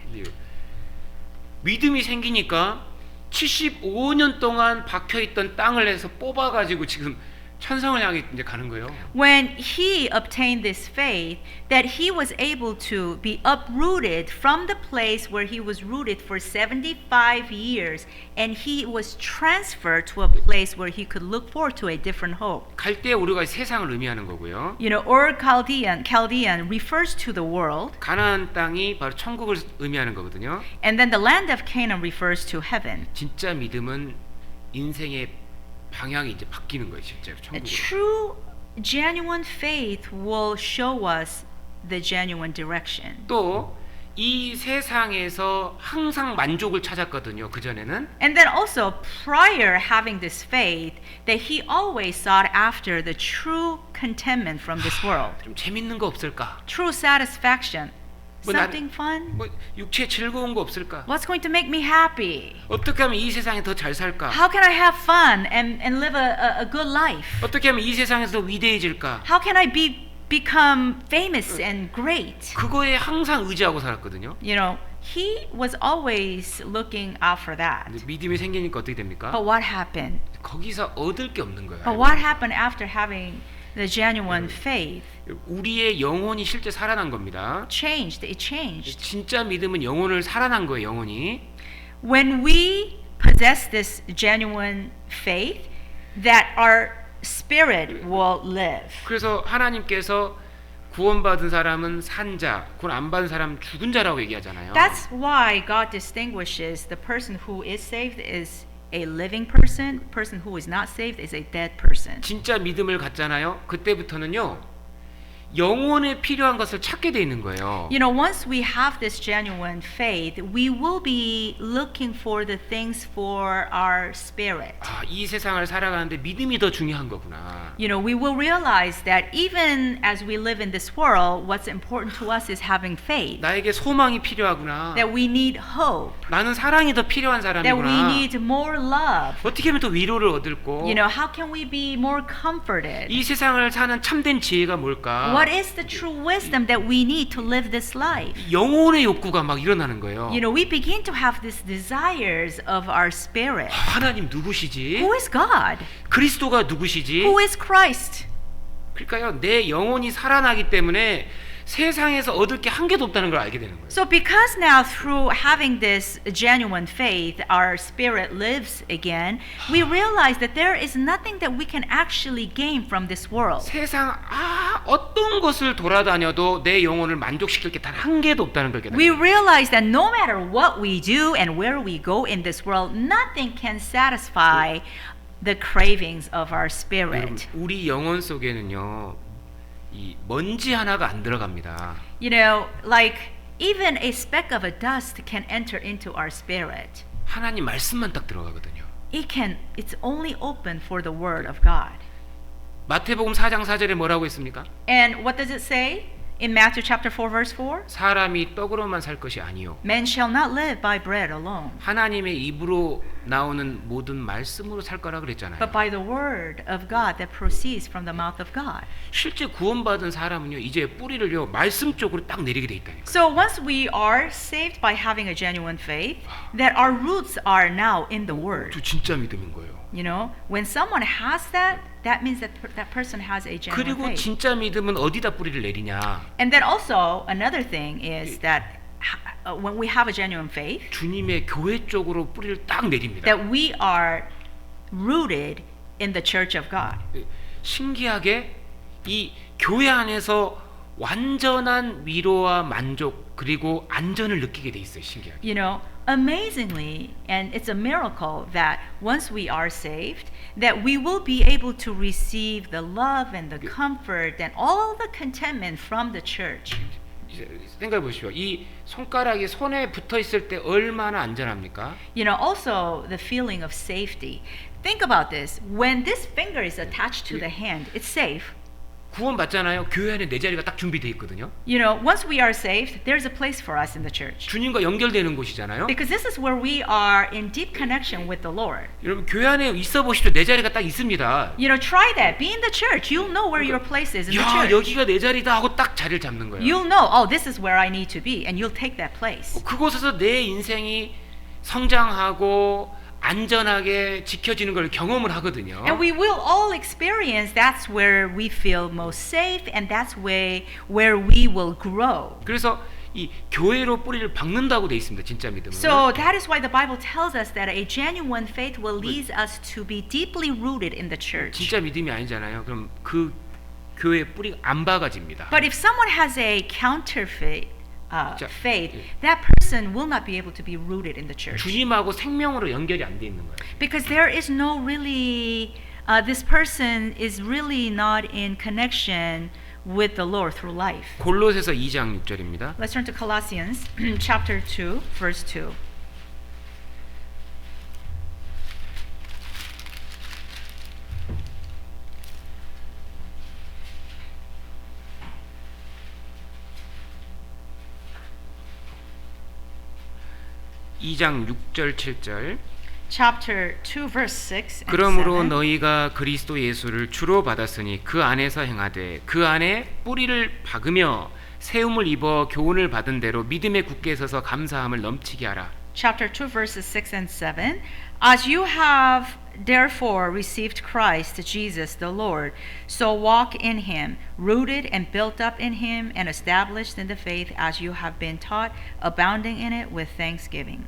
믿음이 생기니까 75년 동안 박혀있던 땅을 해서 뽑아가지고 지금 천성을 향해 이제 가는 거예요. When he obtained this faith, that he was able to be uprooted from the place where he was rooted for 75 years, and he was transferred to a place where he could look forward to a different hope. 갈대 우르가 세상을 의미하는 거고요. You know, Ur Chaldean refers to the world, 가나안 땅이 바로 천국을 의미하는 거거든요. and then the land of Canaan refers to heaven. 진짜 믿음은 인생의 방향이 이제 바뀌는 거예요, 실제로 A 천국으로. true, genuine faith will show us the genuine direction. 또 이 세상에서 항상 만족을 찾았거든요. 그 전에는. And then also, prior having this faith, that he always sought after the true contentment from this world, 좀 재밌는 거 없을까? true satisfaction, 뭐 something fun. 뭐 육체 즐거운 거 없을까? What's going to make me happy? 어떻게 하면 이 세상에 더 잘 살까? How can I have fun and live a good life? 어떻게 하면 이 세상에서 더 위대해질까? How can I become famous and great? 그거에 항상 의지하고 살았거든요. You know, he was always looking out for that. 근데 믿음이 생기니까 어떻게 됩니까? But what happened? 거기서 얻을 게 없는 거예요. But what happened after having the genuine faith? 우리의 영혼이 실제 살아난 겁니다. It changed. 진짜 믿음은 영혼을 살아난 거예요, 영혼이. When we possess this genuine faith, that our spirit will live. 그래서 하나님께서 구원받은 사람은 산 자, 구원 안 받은 사람은 죽은 자라고 얘기하잖아요. That's why God distinguishes the person who is saved is a living person, person who is not saved is a dead person. 진짜 믿음을 갖잖아요. 그때부터는요. 영혼에 필요한 것을 찾게 돼 있는 거예요. You know, once we have this genuine faith, we will be looking for the things for our spirit. 이 세상을 살아가는데 믿음이 더 중요한 거구나. You know, we will realize that even as we live in this world, what's important to us is having faith. 나에게 소망이 필요하구나. That we need hope. 나는 사랑이 더 필요한 That we 사람이구나. need more love. 어떻게 하면 더 위로를 얻을고? You know, how can we be more comforted? 이 세상을 사는 참된 지혜가 뭘까? What is the true wisdom that we need to live this life? 영혼의 욕구가 막 일어나는 거예요. You know, we begin to have these desires of our spirit. 하나님 누구시지? Who is God? 그리스도가 누구시지? Who is Christ? 그러니까요, 내 영혼이 살아나기 때문에 세상에서 얻을 게 한 개도 없다는 걸 알게 되는 거예요. So because now through having this genuine faith, our spirit lives again, we realize that there is nothing that we can actually gain from this world. 세상 어떤 곳을 돌아다녀도 내 영혼을 만족시킬 게 단 한 개도 없다는 걸 깨닫게 We 돼요. realize that no matter what we do and where we go in this world, nothing can satisfy the cravings of our 여러분, spirit. 우리 영혼 속에는요, 이 먼지 하나가 안 들어갑니다. You know, like even a speck of a dust can enter into our spirit. 하나님 말씀만 딱 들어가거든요. It's only open for the word of God. 마태복음 4장 4절에 뭐라고 했습니까? And what does it say in Matthew chapter 4 verse 4? 사람이 떡으로만 살 것이 아니요. Men shall not live by bread alone, 하나님의 입으로 나오는 모든 말씀으로 살 거라 그랬잖아요. but by the word of God that proceeds from the mouth of God. 실제 구원받은 사람은요, 이제 뿌리를요 말씀 쪽으로 딱 내리게 돼 있다니까. So once we are saved by having a genuine faith, that our roots are now in the word. 저 진짜 믿음인 거예요. You know, when someone has that, that means that that person has a genuine 그리고 faith. 진짜 믿음은 어디다 뿌리를 내리냐? And then also another thing is that when we have a genuine faith, 주님의 교회 쪽으로 뿌리를 딱 내립니다. that we are rooted in the church of God. 신기하게 이 교회 안에서 완전한 위로와 만족 그리고 안전을 느끼게 돼 있어요. 신기하게. You know, amazingly, and it's a miracle that once we are saved, that we will be able to receive the love and the comfort and all the contentment from the church. 생각해 보십시오. 이 손가락이 손에 붙어 있을 때 얼마나 안전합니까? You know, also the feeling of safety. Think about this. When this finger is attached to the hand, it's safe. 구원 받잖아요. 교회 안에 내 자리가 딱 준비되어 있거든요. You know, once we are saved, there's a place for us in the church. 주님과 연결되는 곳이잖아요. Because this is where we are in deep connection with the Lord. 여러분 교회 안에 있어 보십시오. 내 자리가 딱 있습니다. You know, try that. Be in the church. You'll know where your place is in the 야, church. 여기가 내 자리다 하고 딱 자리를 잡는 거예요. You'll know, oh, this is where I need to be, and you'll take that place. 그곳에서 내 인생이 성장하고 안전하게 지켜지는 걸 경험을 하거든요. And we will all experience that's where we feel most safe, and that's where we will grow. 그래서 이 교회로 뿌리를 박는다고 돼 있습니다. 진짜 믿음은. So that is why the Bible tells us that a genuine faith will lead us to be deeply rooted in the church. 진짜 믿음이 아니잖아요. 그럼 그 교회 뿌리가 안 박아집니다. But if someone has a counterfeit faith, 예. that person will not be able to be rooted in the church. 주님하고 생명으로 연결이 안 돼 있는 거예요. Because there is no really, this person is really not in connection with the Lord through life. 골로새서 2장 6절입니다. Let's turn to Colossians chapter 2, verse 2. 이 2장 6절 7절. Chapter 2, verse 6 and 그러므로 7. 너희가 그리스도 예수를 주로 받았으니 그 안에서 행하되 그 안에 뿌리를 박으며 세움을 입어 교훈을 받은 대로 믿음에 굳게 서서 감사함을 넘치게 하라. Chapter 2, verses 6 and 7. As you have therefore received Christ Jesus the Lord, so walk in him, rooted and built up in him, and established in the faith as you have been taught, abounding in it with thanksgiving.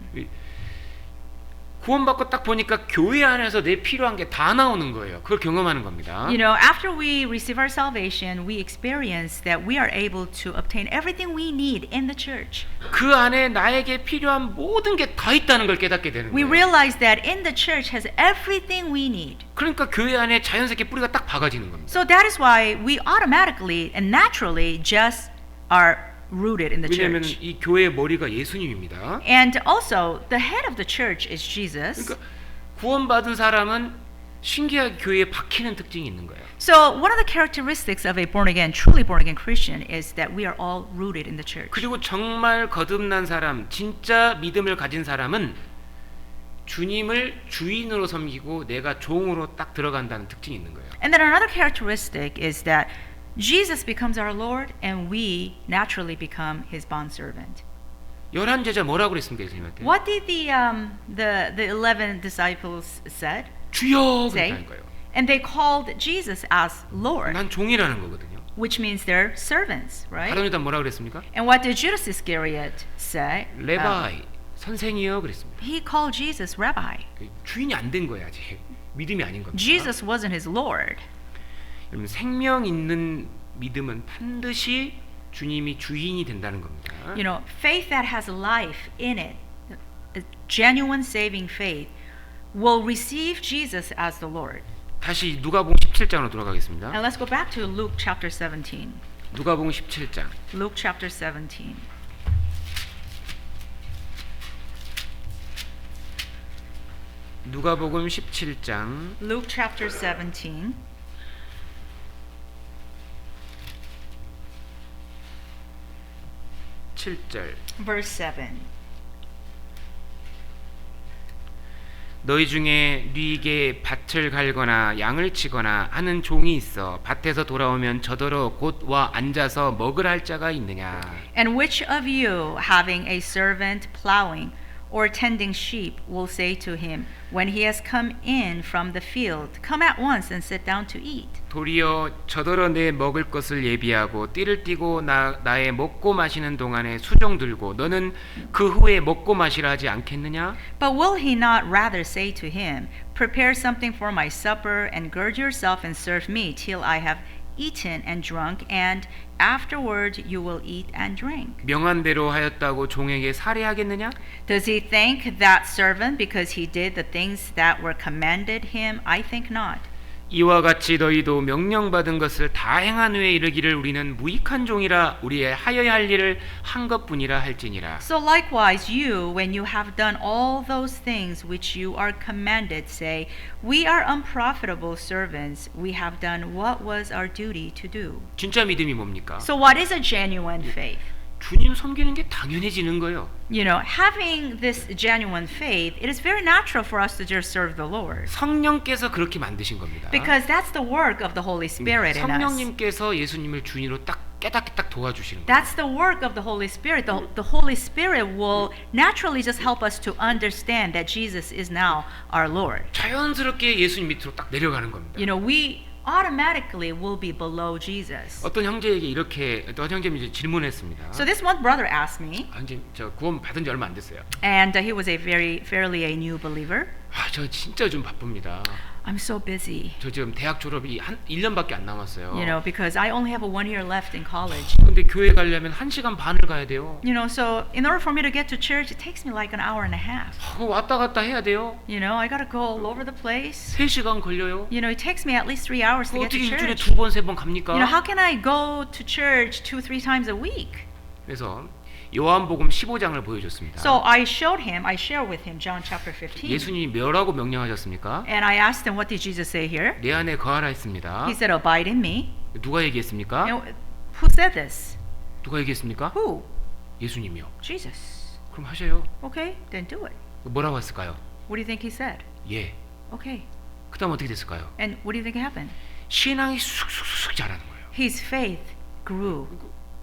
구원받고 딱 보니까 교회 안에서 내 필요한 게 다 나오는 거예요. 그걸 경험하는 겁니다. You know, after we receive our salvation, we experience that we are able to obtain everything we need in the church. 그 안에 나에게 필요한 모든 게 다 있다는 걸 깨닫게 되는 We 거예요. realize that in the church has everything we need. 그러니까 교회 안에 자연스럽게 뿌리가 딱 박아지는 겁니다. So that is why we automatically and naturally just are rooted in the 왜냐하면 church. 이 교회의 머리가 예수님입니다. And also, the head of the church is Jesus. 그러니까 구원받은 사람은 신기하게 교회에 박히는 특징이 있는 거예요. So one of the characteristics of a born again, truly born again Christian is that we are all rooted in the church. 그리고 정말 거듭난 사람, 진짜 믿음을 가진 사람은 주님을 주인으로 섬기고 내가 종으로 딱 들어간다는 특징이 있는 거예요. And then another characteristic is that Jesus becomes our Lord and we naturally become his bondservant. 11 제자 뭐라고 그랬습니까, 예수님한테? What did the 11 disciples said? 주여 Say. 그랬다는 거예요. And they called Jesus as Lord. 난 종이라는 거거든요. which means they're servants, right? 가룟유다 뭐라 그랬습니까? And what did Judas Iscariot say? 레바이, 선생이요 그랬습니다. He called Jesus Rabbi. 주인이 안 된 거예요 아직. 믿음이 아닌 겁니다. Jesus wasn't his Lord. 여러분 생명 있는 믿음은 반드시 주님이 주인이 된다는 겁니다. You know, faith that has life in it, a genuine saving faith, will receive Jesus as the Lord. 다시 누가복음 17장으로 돌아가겠습니다. And let's go back to Luke chapter 17. 누가복음 17장. Luke chapter 17. 누가복음 17장 Luke chapter 17. 7절. Verse 7. 너희 중에 네게 밭을 갈거나 양을 치거나 하는 종이 있어 밭에서 돌아오면 저더러 곧 와 앉아서 먹으라 할 자가 있느냐. And which of you, having a servant plowing or tending sheep, will say to him, when he has come in from the field, come at once and sit down to eat? 도리어 저더러 내 먹을 것을 예비하고 띠를 띠고 나의 먹고 마시는 동안에 수종 들고 너는 그 후에 먹고 마시라 하지 않겠느냐? But will he not rather say to him, prepare something for my supper, and gird yourself and serve me till I have eaten and drunk, and afterward you will eat and drink? 명한 대로 하였다고 종에게 살해하겠느냐? Does he thank that servant because he did the things that were commanded him? I think not. 이와 같이 너희도 명령받은 것을 다 행한 후에 이르기를 우리는 무익한 종이라 우리의 하여야 할 일을 한 것뿐이라 할지니라. So likewise you, when you have done all those things which you are commanded, say, we are unprofitable servants, we have done what was our duty to do. 진짜 믿음이 뭡니까? So what is a genuine faith? 주님 섬기는 게 당연해지는 거예요. You know, having this genuine faith, it is very natural for us to just serve the Lord. 성령께서 그렇게 만드신 겁니다. Because that's the work of the Holy Spirit in us. 성령님께서 예수님을 주인으로 딱 깨닫게 딱 도와주시는 거예요. That's the work of the Holy Spirit. The Holy Spirit will naturally just help us to understand that Jesus is now our Lord. 자연스럽게 예수님 밑으로 딱 내려가는 겁니다. You know, we automatically will be below Jesus. 어떤 형제에게 이렇게 어떤 형제님이 이제 질문했습니다. So this one brother asked me, 이제 저 구원 받은 지 얼마 안 됐어요. and he was a fairly a new believer. 저 진짜 좀 바쁩니다. I'm so busy, 저 지금 대학 졸업이 한 1년밖에 안 남았어요. you know, because I only have 1 year left in college. 근데 교회 가려면 1시간 반을 가야 돼요. You know, so in order for me to get to church, it takes me like an hour and a half. 왔다 갔다 해야 돼요. You know, I gotta go all over the place. 3시간 걸려요. You know, it takes me at least 3 hours to get 어떻게 to 일주일에 church. 2번, 3번 갑니까? You know, how can I go to church 2-3 times a week? 그래서 요한복음 15장을 보여줬습니다. So I showed him, I shared with him John chapter 15. 예수님이 뭐라고 명령하셨습니까? And I asked him, what did Jesus say here? 내 안에 거하라 했습니다. He said, abide in me. 누가 얘기했습니까? And who said this? 누가 얘기했습니까? Who? 예수님이요. Jesus. 그럼 하셔요. Okay, then do it. 뭐라고 했을까요? What do you think he said? 예. Okay. 그 다음 어떻게 됐을까요? And what do you think happened? 신앙이 쑥쑥쑥 자라는 거예요. His faith grew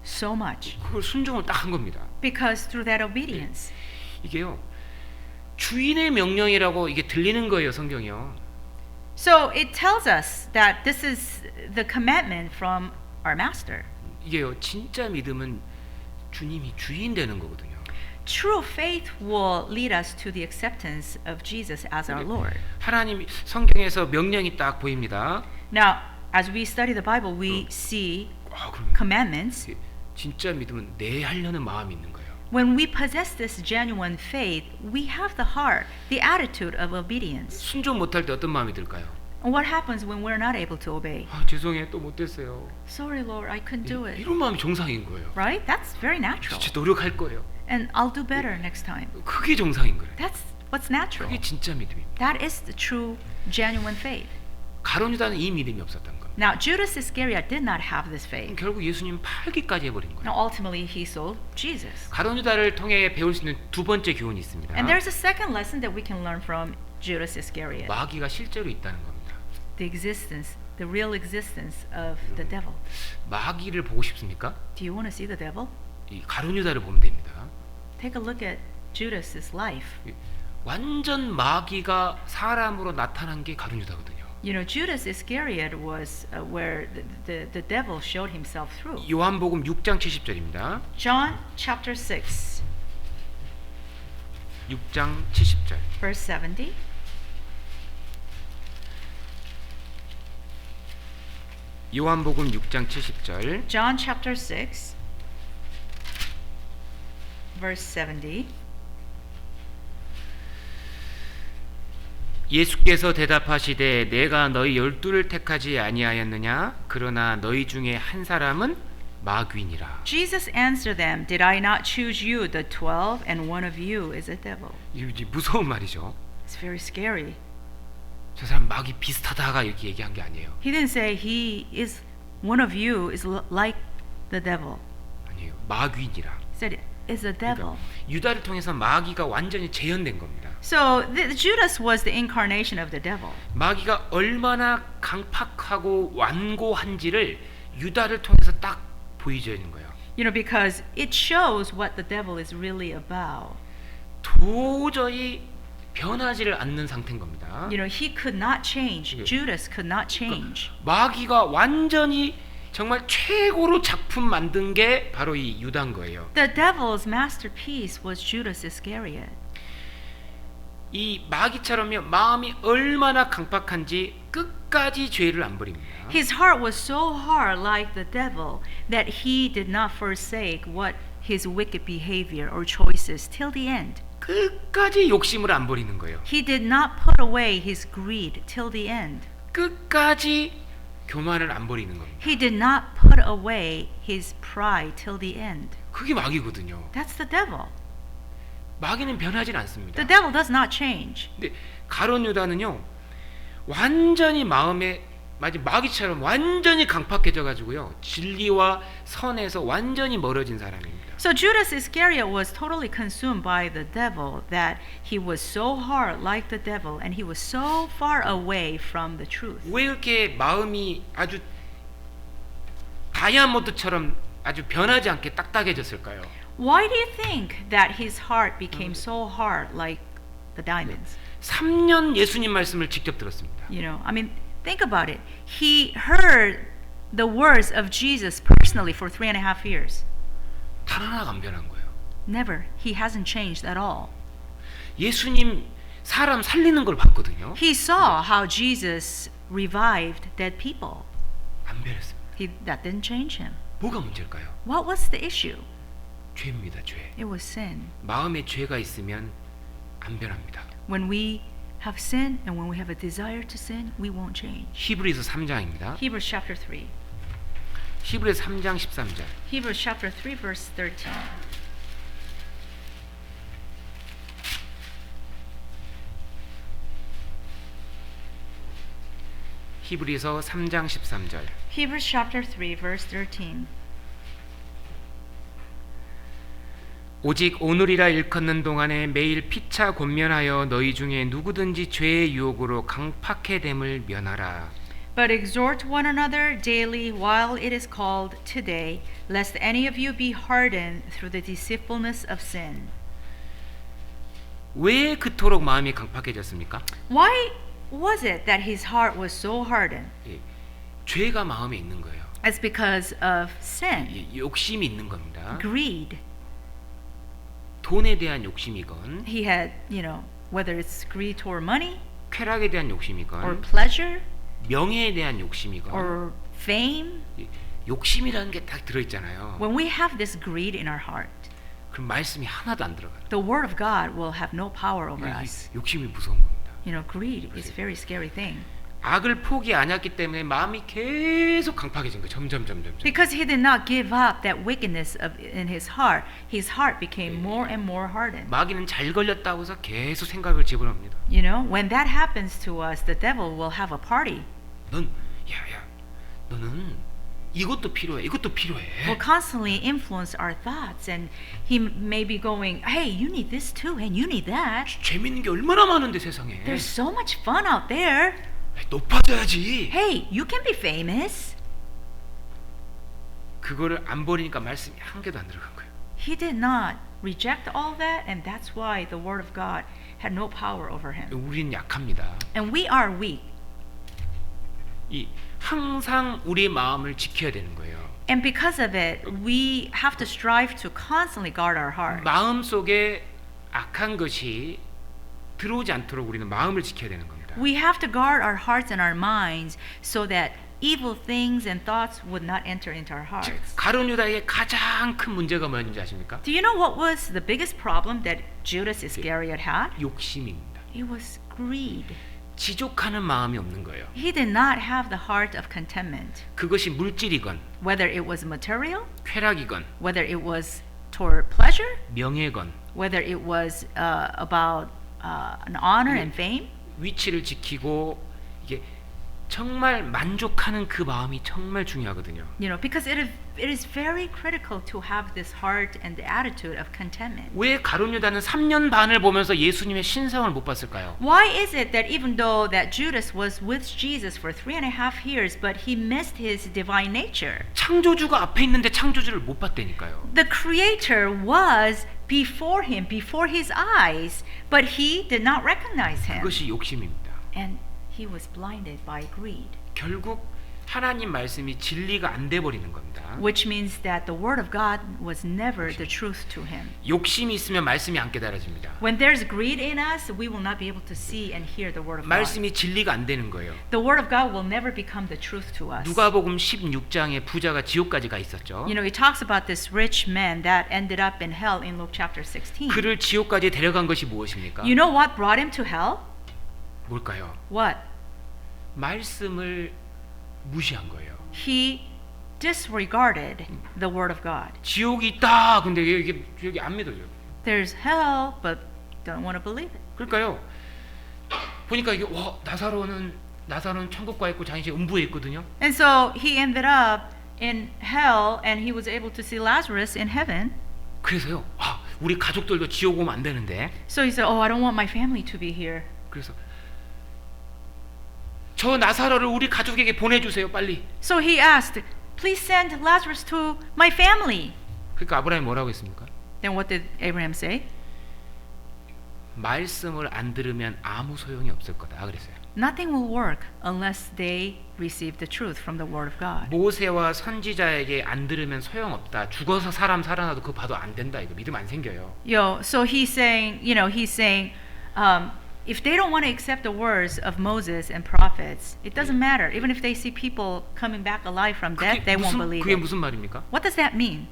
so much 그걸 순종을 딱 한 겁니다. because through that obedience. 이게요. 주인의 명령이라고 이게 들리는 거예요, 성경이요. So it tells us that this is the commandment from our master. 이게요. 진짜 믿음은 주님이 주인 되는 거거든요. True faith will lead us to the acceptance of Jesus as our Lord. 하나님 성경에서 명령이 딱 보입니다. Now, as we study the Bible, we see 그럼 commandments. 진짜 믿음은 내 하려는 마음이 있는 거예요. When we possess this genuine faith, we have the heart, the attitude of obedience. 순종 못할 때 어떤 마음이 들까요? And what happens when we're not able to obey? 죄송해요, 또 못됐어요. Sorry, Lord, I couldn't do it. 이런 마음이 정상인 거예요. Right? That's very natural. 진짜 노력할 거예요. And I'll do better next time. 그게 정상인 거예요. That's what's natural. 그게 진짜 믿음입니다. That is the true, genuine faith. 가룟유다는 이 믿음이 없었던 겁니다. Now, Judas Iscariot did not have this faith. 결국 예수님 팔기까지 해버린 거예요. Now, ultimately, he sold Jesus. 가룟유다를 통해 배울 수 있는 두 번째 교훈이 있습니다. And there's a second lesson that we can learn from Judas Iscariot. 마귀가 실제로 있다는 겁니다. The existence, the real existence of the devil. 마귀를 보고 싶습니까? Do you want to see the devil? 이 가룟유다를 보면 됩니다. Take a look at Judas's life. 완전 마귀가 사람으로 나타난 게 가룟유다거든요. You know, Judas Iscariot was where the devil showed himself through. 요한복음 6장 70절입니다. John chapter 6, 6장 70절. verse 70. 요한복음 6장 70절. John chapter 6, verse 70. 예수께서 대답하시되 내가 너희 12를 택하지 아니하였느냐? 그러나 너희 중에 한 사람은 마귀니라. Jesus answered them, Did I not choose you, the 12, and one of you is a devil? 이게 무서운 말이죠. It's very scary. 저 사람 마귀 비슷하다가 이렇게 얘기한 게 아니에요. He didn't say he is one of you is like the devil. 아니에요. 마귀니라. He said is a devil. 그러니까 유다를 통해서 마귀가 완전히 재현된 겁니다. So Judas was the incarnation of the devil. 마귀가 얼마나 강팍하고 완고한지를 유다를 통해서 딱 보여주는 거예요. You know, because it shows what the devil is really about. 도저히 변하지를 않는 상태인 겁니다. You know, he could not change. Judas could not change. 마귀가 완전히 정말 최고로 작품 만든 게 바로 이 유다인 거예요. The devil's masterpiece was Judas Iscariot. 이 마귀처럼요 마음이 얼마나 강팍한지 끝까지 죄를 안 버립니다. His heart was so hard like the devil that he did not forsake what his wicked behavior or choices till the end. 끝까지 욕심을 안 버리는 거예요. He did not put away his greed till the end. 끝까지 교만을 안 버리는 겁니다. He did not put away his pride till the end. 그게 마귀거든요. That's the devil. 마귀는 변하진 않습니다. The devil does not change. 근데 가룟 유다는요 완전히 마음에 마귀처럼 완전히 강팍해져 가지고요 진리와 선에서 완전히 멀어진 사람입니다. So Judas Iscariot was totally consumed by the devil that he was so hard like the devil and he was so far away from the truth. 왜 이렇게 마음이 아주 다이아몬드처럼 아주 변하지 않게 딱딱해졌을까요? Why do you think that his heart became so hard like the diamonds? 3년 예수님 말씀을 직접 들었습니다. You know, I mean, think about it. He heard the words of Jesus personally for 3.5 years. 단 하나가 안 변한 거예요. Never. He hasn't changed at all. 예수님 사람 살리는 걸 봤거든요. He saw how Jesus revived dead people. 안 변했습니다. That didn't change him. 뭐가 문제일까요? What was the issue? 죄입니다. 죄. It was sin. 마음에 죄가 있으면 안 변합니다. When we have sin and when we have a desire to sin, we won't change. 히브리서 3장입니다. Hebrews chapter 3. 히브리서 3장 13절. Hebrews chapter 3 verse 13. 히브리서 3장 13절. Hebrews chapter 3 verse 13. 오직 오늘이라 일컫는 동안에 매일 피차 권면하여 너희 중에 누구든지 죄의 유혹으로 강팍해 됨을 면하라. But exhort one another daily while it is called today, lest any of you be hardened through the deceitfulness of sin. 왜 그토록 마음이 강팍해졌습니까? Why was it that his heart was so hardened? 예, 죄가 마음에 있는 거예요. It's because of sin, 예, 욕심이 있는 겁니다. greed. 돈에 대한 욕심이건 He had, you know, whether it's greed toward money 쾌락에 대한 or 욕심이건 pleasure 명예에 대한 욕심이건 or fame. 예, 욕심이라는 게 딱 들어있잖아요. When we have this greed in our heart, 그럼 말씀이 하나도 안 들어가요. the word of God will have no power over 이 us. 욕심이 무서운 겁니다. You know, greed is a very scary thing. 악을 포기 안 했기 때문에 마음이 계속 강팍해진 거예요. 점점. Because he did not give up that wickedness in his heart became more and more hardened. 마귀는 잘 걸렸다고 해서 계속 생각을 집어넣습니다. You know, when that happens to us, the devil will have a party. 너는 이것도 필요해. Will constantly influence our thoughts, and he may be going, "Hey, you need this too, and you need that. 재밌는 게 얼마나 많은데 세상에. There's so much fun out there. 높아져야지. Hey, you can be famous." 그거를 안 버리니까 말씀이 한 개도 안 들어간 거예요. He did not reject all that, and that's why the word of God had no power over him. 우리는 약합니다. And we are weak. 이 항상 우리 마음을 지켜야 되는 거예요. And because of it, we have to strive to constantly guard our heart. 마음 속에 악한 것이 들어오지 않도록 우리는 마음을 지켜야 되는 겁니다. We have to guard our hearts and our minds so that evil things and thoughts would not enter into our 즉, hearts. 가룟 유다의 가장 큰 문제가 뭐였는지 아십니까? Do you know what was the biggest problem that Judas Iscariot had? 욕심입니다. It was greed. 지족하는 마음이 없는 거예요. He did not have the heart of contentment. 그것이 물질이건 Whether it was material, 쾌락이건 whether it was toward pleasure, 명예건 whether it was about an honor and fame, 위치를 지키고 이게 정말 만족하는 그 마음이 정말 중요하거든요. you know, because it is very critical to have this heart and the attitude of contentment. 왜 가룟 유다는 3년 반을 보면서 예수님의 신성을 못 봤을까요? Why is it that even though that Judas was with Jesus for 3.5 years, but he missed his divine nature? 창조주가 앞에 있는데 창조주를 못 봤다니까요. The Creator was before him, before his eyes, but he did not recognize him. 그것이 욕심입니다. And he was blinded by greed. 결국 하나님 말씀이 진리가 안 돼 버리는 겁니다. Which means that the word of God was never the truth to him. 욕심이 있으면 말씀이 안 깨달아집니다. When there's greed in us, we will not be able to see and hear the word of God. 말씀이 진리가 안 되는 거예요. The word of God will never become the truth to us. 누가복음 16장에 부자가 지옥까지 가 있었죠. You know, it talks about this rich man that ended up in hell in Luke chapter 16. 그를 지옥까지 데려간 것이 무엇입니까? You know what brought him to hell? 뭘까요? What? 말씀을 무시한 거예요. He disregarded the word of God. 지옥이 있다. 근데 여기 안 믿어요. There's hell, but don't want to believe it. 그러니까요. 보니까 이게 와 나사로는 천국 가 있고 자신이 음부에 있거든요. And so he ended up in hell, and he was able to see Lazarus in heaven. 그래서요. 와 우리 가족들도 지옥 오면 안 되는데. So he said, "Oh, I don't want my family to be here." 그래서 저 나사로를 우리 가족에게 보내주세요 빨리. So he asked, "Please send Lazarus to my family." 그러니까 아브라함이 뭐라고 했습니까? Then what did Abraham say? 말씀을 안 들으면 아무 소용이 없을 거다 그랬어요. Nothing will work unless they receive the truth from the word of God. 모세와 선지자에게 안 들으면 소용없다. 죽어서 사람 살아나도 그거 봐도 안 된다. 이거 믿음 안 생겨요. So he's saying, if they don't want to accept the words of Moses and prophets, it doesn't matter. Even if they see people coming back alive from death, they won't believe 그게 it. 무슨 말입니까? What does that mean?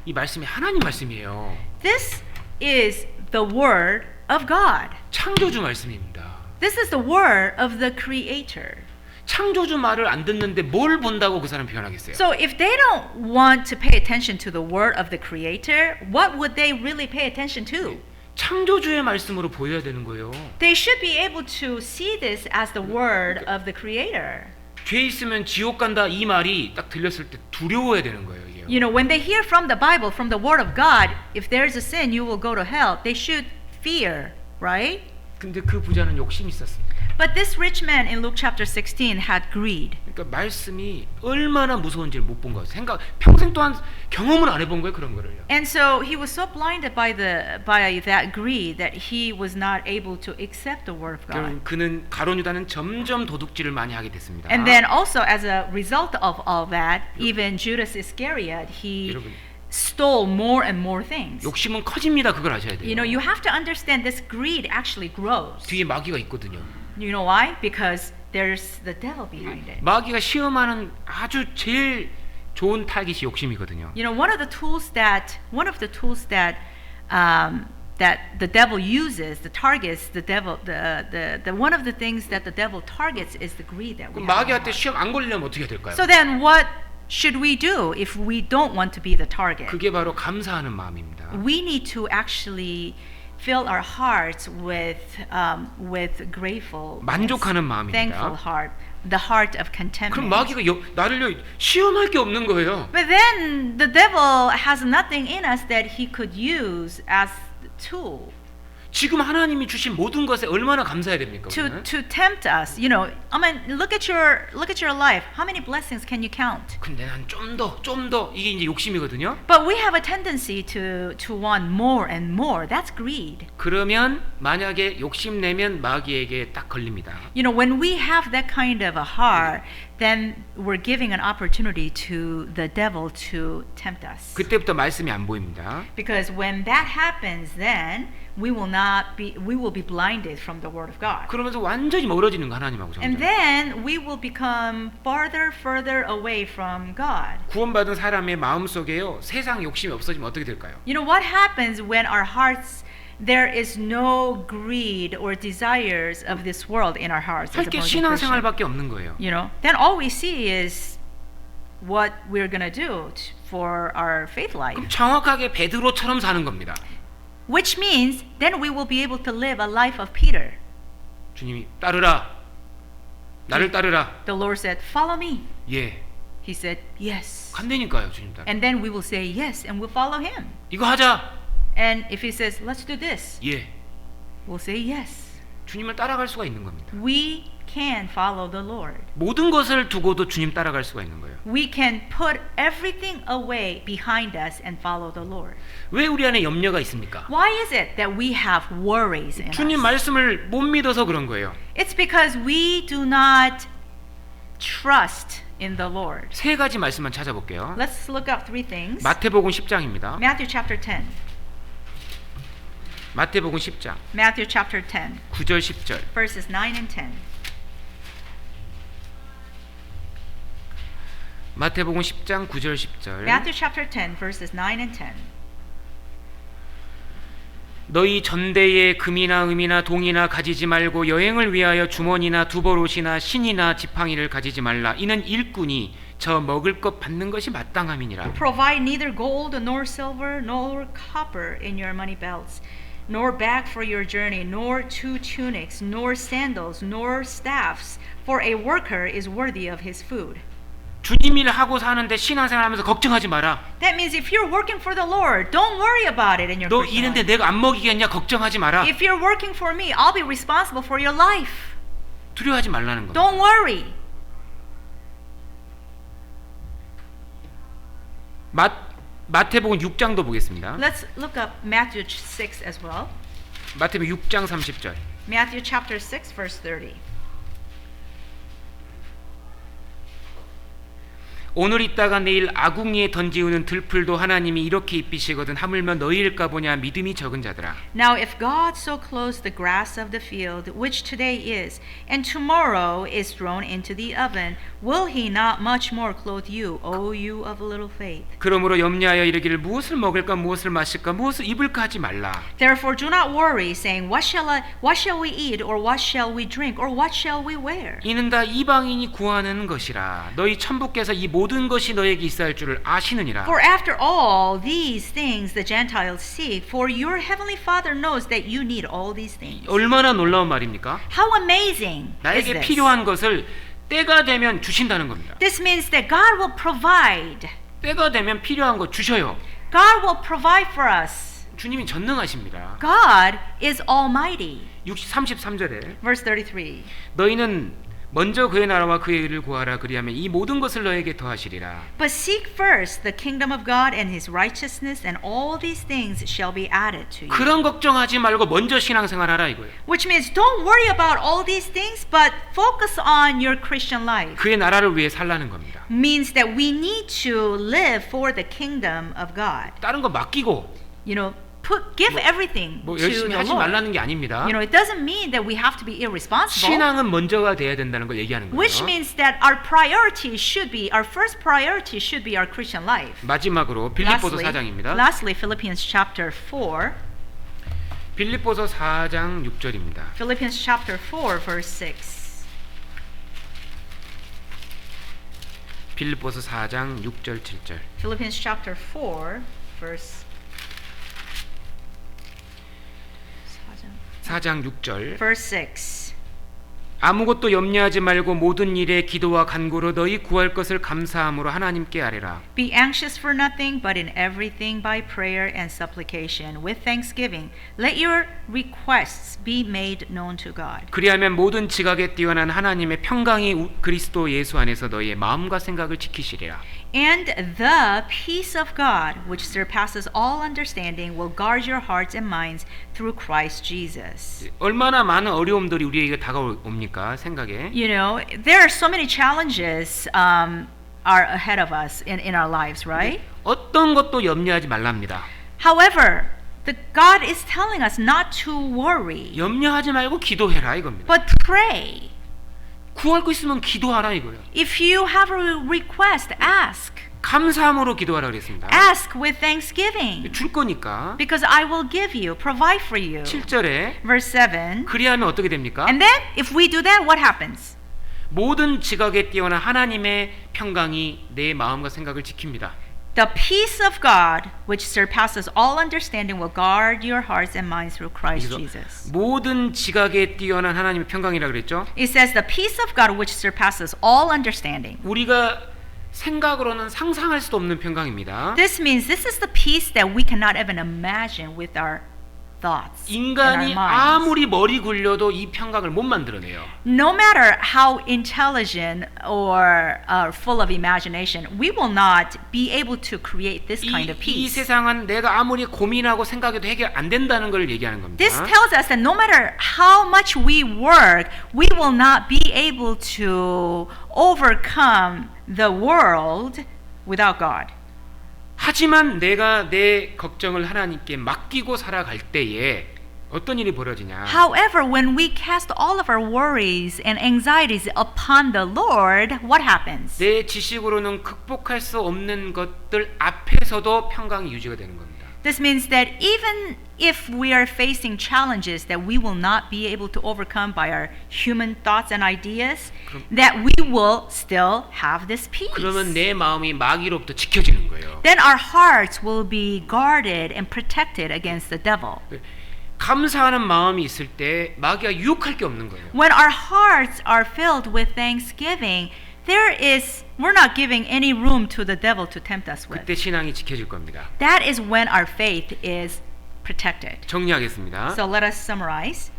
이 말씀이 하나님 말씀이에요. This is the word of God. 창조주 말씀입니다. This is the word of the Creator. 창조주 말을 안 듣는데 뭘 본다고 그 사람 표현하겠어요? So if they don't want to pay attention to the word of the Creator, what would they really pay attention to? 창조주의 말씀으로 보여야 되는 거예요. They should be able to see this as the word of the Creator. 죄 있으면 지옥 간다 이 말이 딱 들렸을 때 두려워야 되는 거예요. 이게요. You know, when they hear from the Bible, from the word of God, if there's a sin, you will go to hell. They should fear, right? 근데 그 부자는 욕심이 있었습니다. But this rich man in Luke chapter 16 had greed. 그러니까 말씀이 얼마나 무서운지를 못 본 거예요. 평생 동안 경험을 안 해본 거예요 그런 거를요. And so he was so blinded by that greed that he was not able to accept the word of God. 그는 가룟 유다는 점점 도둑질을 많이 하게 됐습니다. And then also as a result of all that, even Judas Iscariot, he 여러분, stole more and more things. 욕심은 커집니다. 그걸 아셔야 돼요. You know, you have to understand this greed actually grows. 뒤에 마귀가 있거든요. You know why? Because there's the devil behind it. 마귀가 시험하는 아주 제일 좋은 타깃이 욕심이거든요. You know, one of the tools that that the devil uses, the targets the devil, the one of the things that the devil targets is the greed that we 그럼 have. 마귀한테 시험 안 걸리려면 어떻게 해야 될까요? So then, what should we do if we don't want to be the target? 그게 바로 감사하는 마음입니다. We need to actually fill our hearts with grateful, 만족하는 마음입니다. thankful heart, the heart of 그럼 contentment. 마귀가 나를요 시험할 게 없는 거예요. But then the devil has nothing in us that he could use as the tool. 지금 하나님이 주신 모든 것에 얼마나 감사해야 됩니까? 우리는? to tempt us. You know, I mean, look at your life. How many blessings can you count? 근데 난 좀 더 이게 이제 욕심이거든요. But we have a tendency to want more and more. That's greed. 그러면 만약에 욕심내면 마귀에게 딱 걸립니다. You know, when we have that kind of a heart, then we're giving an opportunity to the devil to tempt us. 그때부터 말씀이 안 보입니다. Because when that happens, then we will be blinded from the word of God. 그러면서 완전히 멀어지는 거 하나님하고 And 점점. then we will become further away from God. 구원받은 사람의 마음속에요. 세상 욕심이 없어지면 어떻게 될까요? You know what happens when our hearts there is no greed or desires of this world in our hearts as a 할 게 born again Christian. 신앙생활밖에 없는 거예요. You know, then all we see is what we're going to do for our faith life. 그럼 정확하게 베드로처럼 사는 겁니다. Which means then we will be able to live a life of Peter. 주님이 따르라. 나를 따르라. The Lord said, "Follow me." 예. He said, "Yes." 간다니까요, 주님 따라. And then we will say yes and we'll follow him. 이거 하자. And if he says, "Let's do this." 예. We'll say yes. 주님을 따라갈 수가 있는 겁니다. We can follow the Lord. 모든 것을 두고도 주님 따라갈 수가 있는 거예요. We can put everything away behind us and follow the Lord. 왜 우리 안에 염려가 있습니까? Why is it that we have worries in 주님 us? 말씀을 못 믿어서 그런 거예요. It's because we do not trust in the Lord. 세 가지 말씀만 찾아볼게요. Let's look up three things. 마태복음 10장입니다. Matthew chapter 10. 마태복음 10장 Matthew chapter 10, 9절 10절. verses 9 and 10. 마태복음 10장 9절 10절. Matthew chapter 10, verses 9 and 10. 너희 전대에 금이나 은이나 동이나 가지지 말고 여행을 위하여 주머니나 두벌옷이나 신이나 지팡이를 가지지 말라. 이는 일꾼이 저 먹을 것 받는 것이 마땅함이니라. Provide neither gold nor silver nor copper in your money belts, nor bag for your journey, nor two tunics, nor sandals, nor staffs, for a worker is worthy of his food. 주님 일 하고 사는데 신앙생활하면서 걱정하지 마라. That means if you're working for the Lord, don't worry about it in your 너 Christian 일인데 life. 내가 안 먹이겠냐 걱정하지 마라. If you're working for me, I'll be responsible for your life. 두려워하지 말라는 겁니다. Don't worry. 마태복음 6장도 보겠습니다. Let's look up Matthew 6 as well. 마태복음 6장 30절. Matthew chapter 6, verse 30. 오늘 있다가 내일 아궁이에 던지우는 들풀도 하나님이 이렇게 입히시거든 하물며 너희일까 보냐 믿음이 적은 자들아. Now if God so clothes the grass of the field, which today is, and tomorrow is thrown into the oven, will he not much more clothe you, O you of little faith? 그러므로 염려하여 이르기를 무엇을 먹을까 무엇을 마실까 무엇을 입을까 하지 말라. Therefore do not worry, saying, What shall we eat, or what shall we drink, or what shall we wear? 이는 다 이방인이 구하는 것이라. 너희 천부께서 이 모든 것이 너에게 있어야 할 줄을 아시느니라. For after all these things the Gentiles seek, for your heavenly Father knows that you need all these things. 얼마나 놀라운 말입니까? How amazing is 나에게 this? 필요한 것을 때가 되면 주신다는 겁니다. This means that God will provide. 때가 되면 필요한 거 주셔요. God will provide for us. 주님이 전능하십니다. God is almighty. 33절에 Verse 33. 너희는 먼저 그의 나라와 그의 의를 구하라. 그리하면 이 모든 것을 너에게 더하시리라. But seek first the kingdom of God and his righteousness, and all these things shall be added to you. 그런 걱정하지 말고 먼저 신앙생활하라 이거예요. Which means don't worry about all these things, but focus on your Christian life. 그의 나라를 위해 살라는 겁니다. Means that we need to live for the kingdom of God. 다른 거 맡기고 You know, give everything 뭐 to 열심히 the 하지 Lord. 말라는 게 아닙니다. You know, it doesn't mean that we have to be irresponsible. 신앙은 먼저가 돼야 된다는 걸 얘기하는 거예요. Which means that our first priority should be our Christian life. 마지막으로 빌립보서 4장입니다. Lastly, Philippians chapter 4. 빌립보서 4장 6절입니다. Philippians chapter 4, verse 6. 빌립보서 4장 6절 7절. Philippians chapter 4, verse 4장 6절. verse 6. 아무것도 염려하지 말고 모든 일에 기도와 간구로 너희 구할 것을 감사함으로 하나님께 아뢰라. Be anxious for nothing, but in everything by prayer and supplication, with thanksgiving, let your requests be made known to God. 그리하면 모든 지각에 뛰어난 하나님의 평강이 그리스도 예수 안에서 너희의 마음과 생각을 지키시리라. And the peace of God, which surpasses all understanding, will guard your hearts and minds through Christ Jesus. 얼마나 많은 어려움들이 우리에게 다가옵니까? 생각에. You know, there are so many challenges are ahead of us in our lives, right? 어떤 것도 염려하지 말랍니다. However, God is telling us not to worry, 염려하지 말고 기도해라 이겁니다. but pray. 구할 거 있으면 기도하라 이거예요. If you have a request, ask. 감사함으로 기도하라 그랬습니다. Ask with thanksgiving, 줄 거니까. because I will give you, provide for you. 7절에 Verse 7. 그리하면 어떻게 됩니까? And then, if we do that, what happens? 모든 지각에 뛰어난 하나님의 평강이 내 마음과 생각을 지킵니다. The peace of God, which surpasses all understanding, will guard your hearts and minds through Christ 그래서 Jesus. 모든 지각에 뛰어난 하나님의 평강이라 그랬죠. It says the peace of God, which surpasses all understanding. 우리가 생각으로는 상상할 수도 없는 평강입니다. This means this is the peace that we cannot even imagine with our thoughts and our 인간이 minds. 아무리 머리 굴려도 이 평강을 못 만들어내요. No matter how intelligent or full of imagination, we will not be able to create this kind of 이 peace. 세상은 내가 아무리 고민하고 생각해도 해결 안 된다는 걸 얘기하는 겁니다. This tells us that no matter how much we work, we will not be able to overcome the world without God. 하지만 내가 내 걱정을 하나님께 맡기고 살아갈 때에 어떤 일이 벌어지냐? However, when we cast all of our worries and anxieties upon the Lord, what happens? 내 지식으로는 극복할 수 없는 것들 앞에서도 평강이 유지가 되는 겁니다. This means that even if we are facing challenges that we will not be able to overcome by our human thoughts and ideas, that we will still have this peace. 그러면 내 마음이 마귀로부터 지켜지는 거예요. Then our hearts will be guarded and protected against the devil. 감사하는 마음이 있을 때 마귀가 유혹할 게 없는 거예요. When our hearts are filled with thanksgiving, we're not giving any room to the devil to tempt us with. 그때 신앙이 지켜질 겁니다. That is when our faith is protected. 정리하겠습니다. So let us summarize.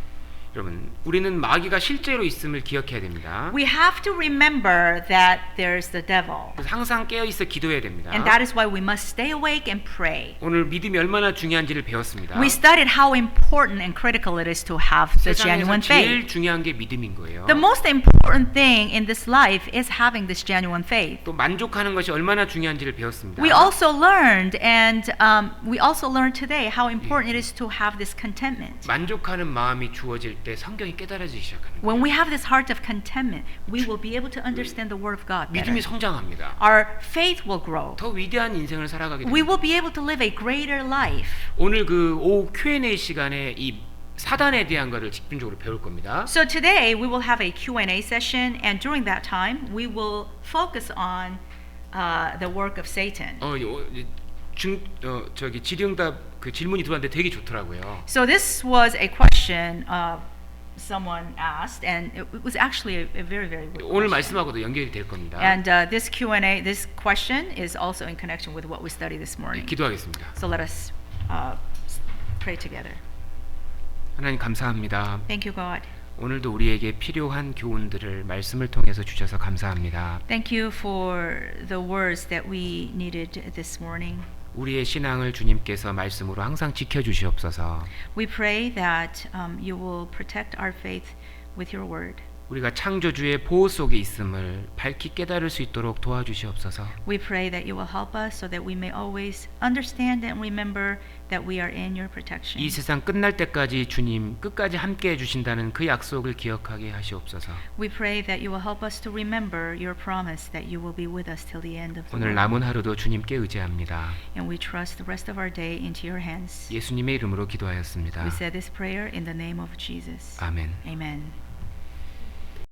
여러분, 우리는 마귀가 실제로 있음을 기억해야 됩니다. We have to remember that there's the devil. 그래서 항상 깨어 있어 기도해야 됩니다. And that is why we must stay awake and pray. 오늘 믿음이 얼마나 중요한지를 배웠습니다. We studied how important and critical it is to have the 세상에서 genuine 제일 faith. 중요한 게 믿음인 거예요. The most important thing in this life is having this genuine faith. 또 만족하는 것이 얼마나 중요한지를 배웠습니다. We also learned, and we also learned today how important it is to have this contentment. 만족하는 마음이 주어질 때 성경이 깨달아지기 시작하는 거예요. When we have this heart of contentment, we will be able to understand the Word of God better. 믿음이 성장합니다. Our faith will grow. 더 위대한 인생을 살아가게 We 됩니다. will be able to live a greater life. 오늘 그 오후 Q&A 시간에 이 사단에 대한 것을 집중적으로 배울 겁니다. So today we will have a Q&A session, and during that time we will focus on the work of Satan. 저기 질의응답 그 질문이 들어왔는데 되게 좋더라고요. So this was a question someone asked, and it was actually a very, very good 오늘 question. 말씀하고도 연결이 될 겁니다. And this Q&A, this question is also in connection with what we studied this morning. 기도하겠습니다. So let us pray together. 하나님 감사합니다. Thank you, God. 오늘도 우리에게 필요한 교훈들을 말씀을 통해서 주셔서 감사합니다. Thank you for the words that we needed this morning. 우리의 신앙을 주님께서 말씀으로 항상 지켜주시옵소서. We pray that you will protect our faith with your word. 우리가 창조주의 보호 속에 있음을 밝히 깨달을 수 있도록 도와주시옵소서. We pray that you will help us so that we may always understand and remember that we are in your protection. 이 세상 끝날 때까지 주님 끝까지 함께해 주신다는 그 약속을 기억하게 하시옵소서. We pray that you will help us to remember your promise that you will be with us till the end of the 오늘 world. 남은 하루도 주님께 의지합니다. And we trust the rest of our day into your hands. 예수님의 이름으로 기도하였습니다. We said this prayer in the name of Jesus. 아멘. Amen.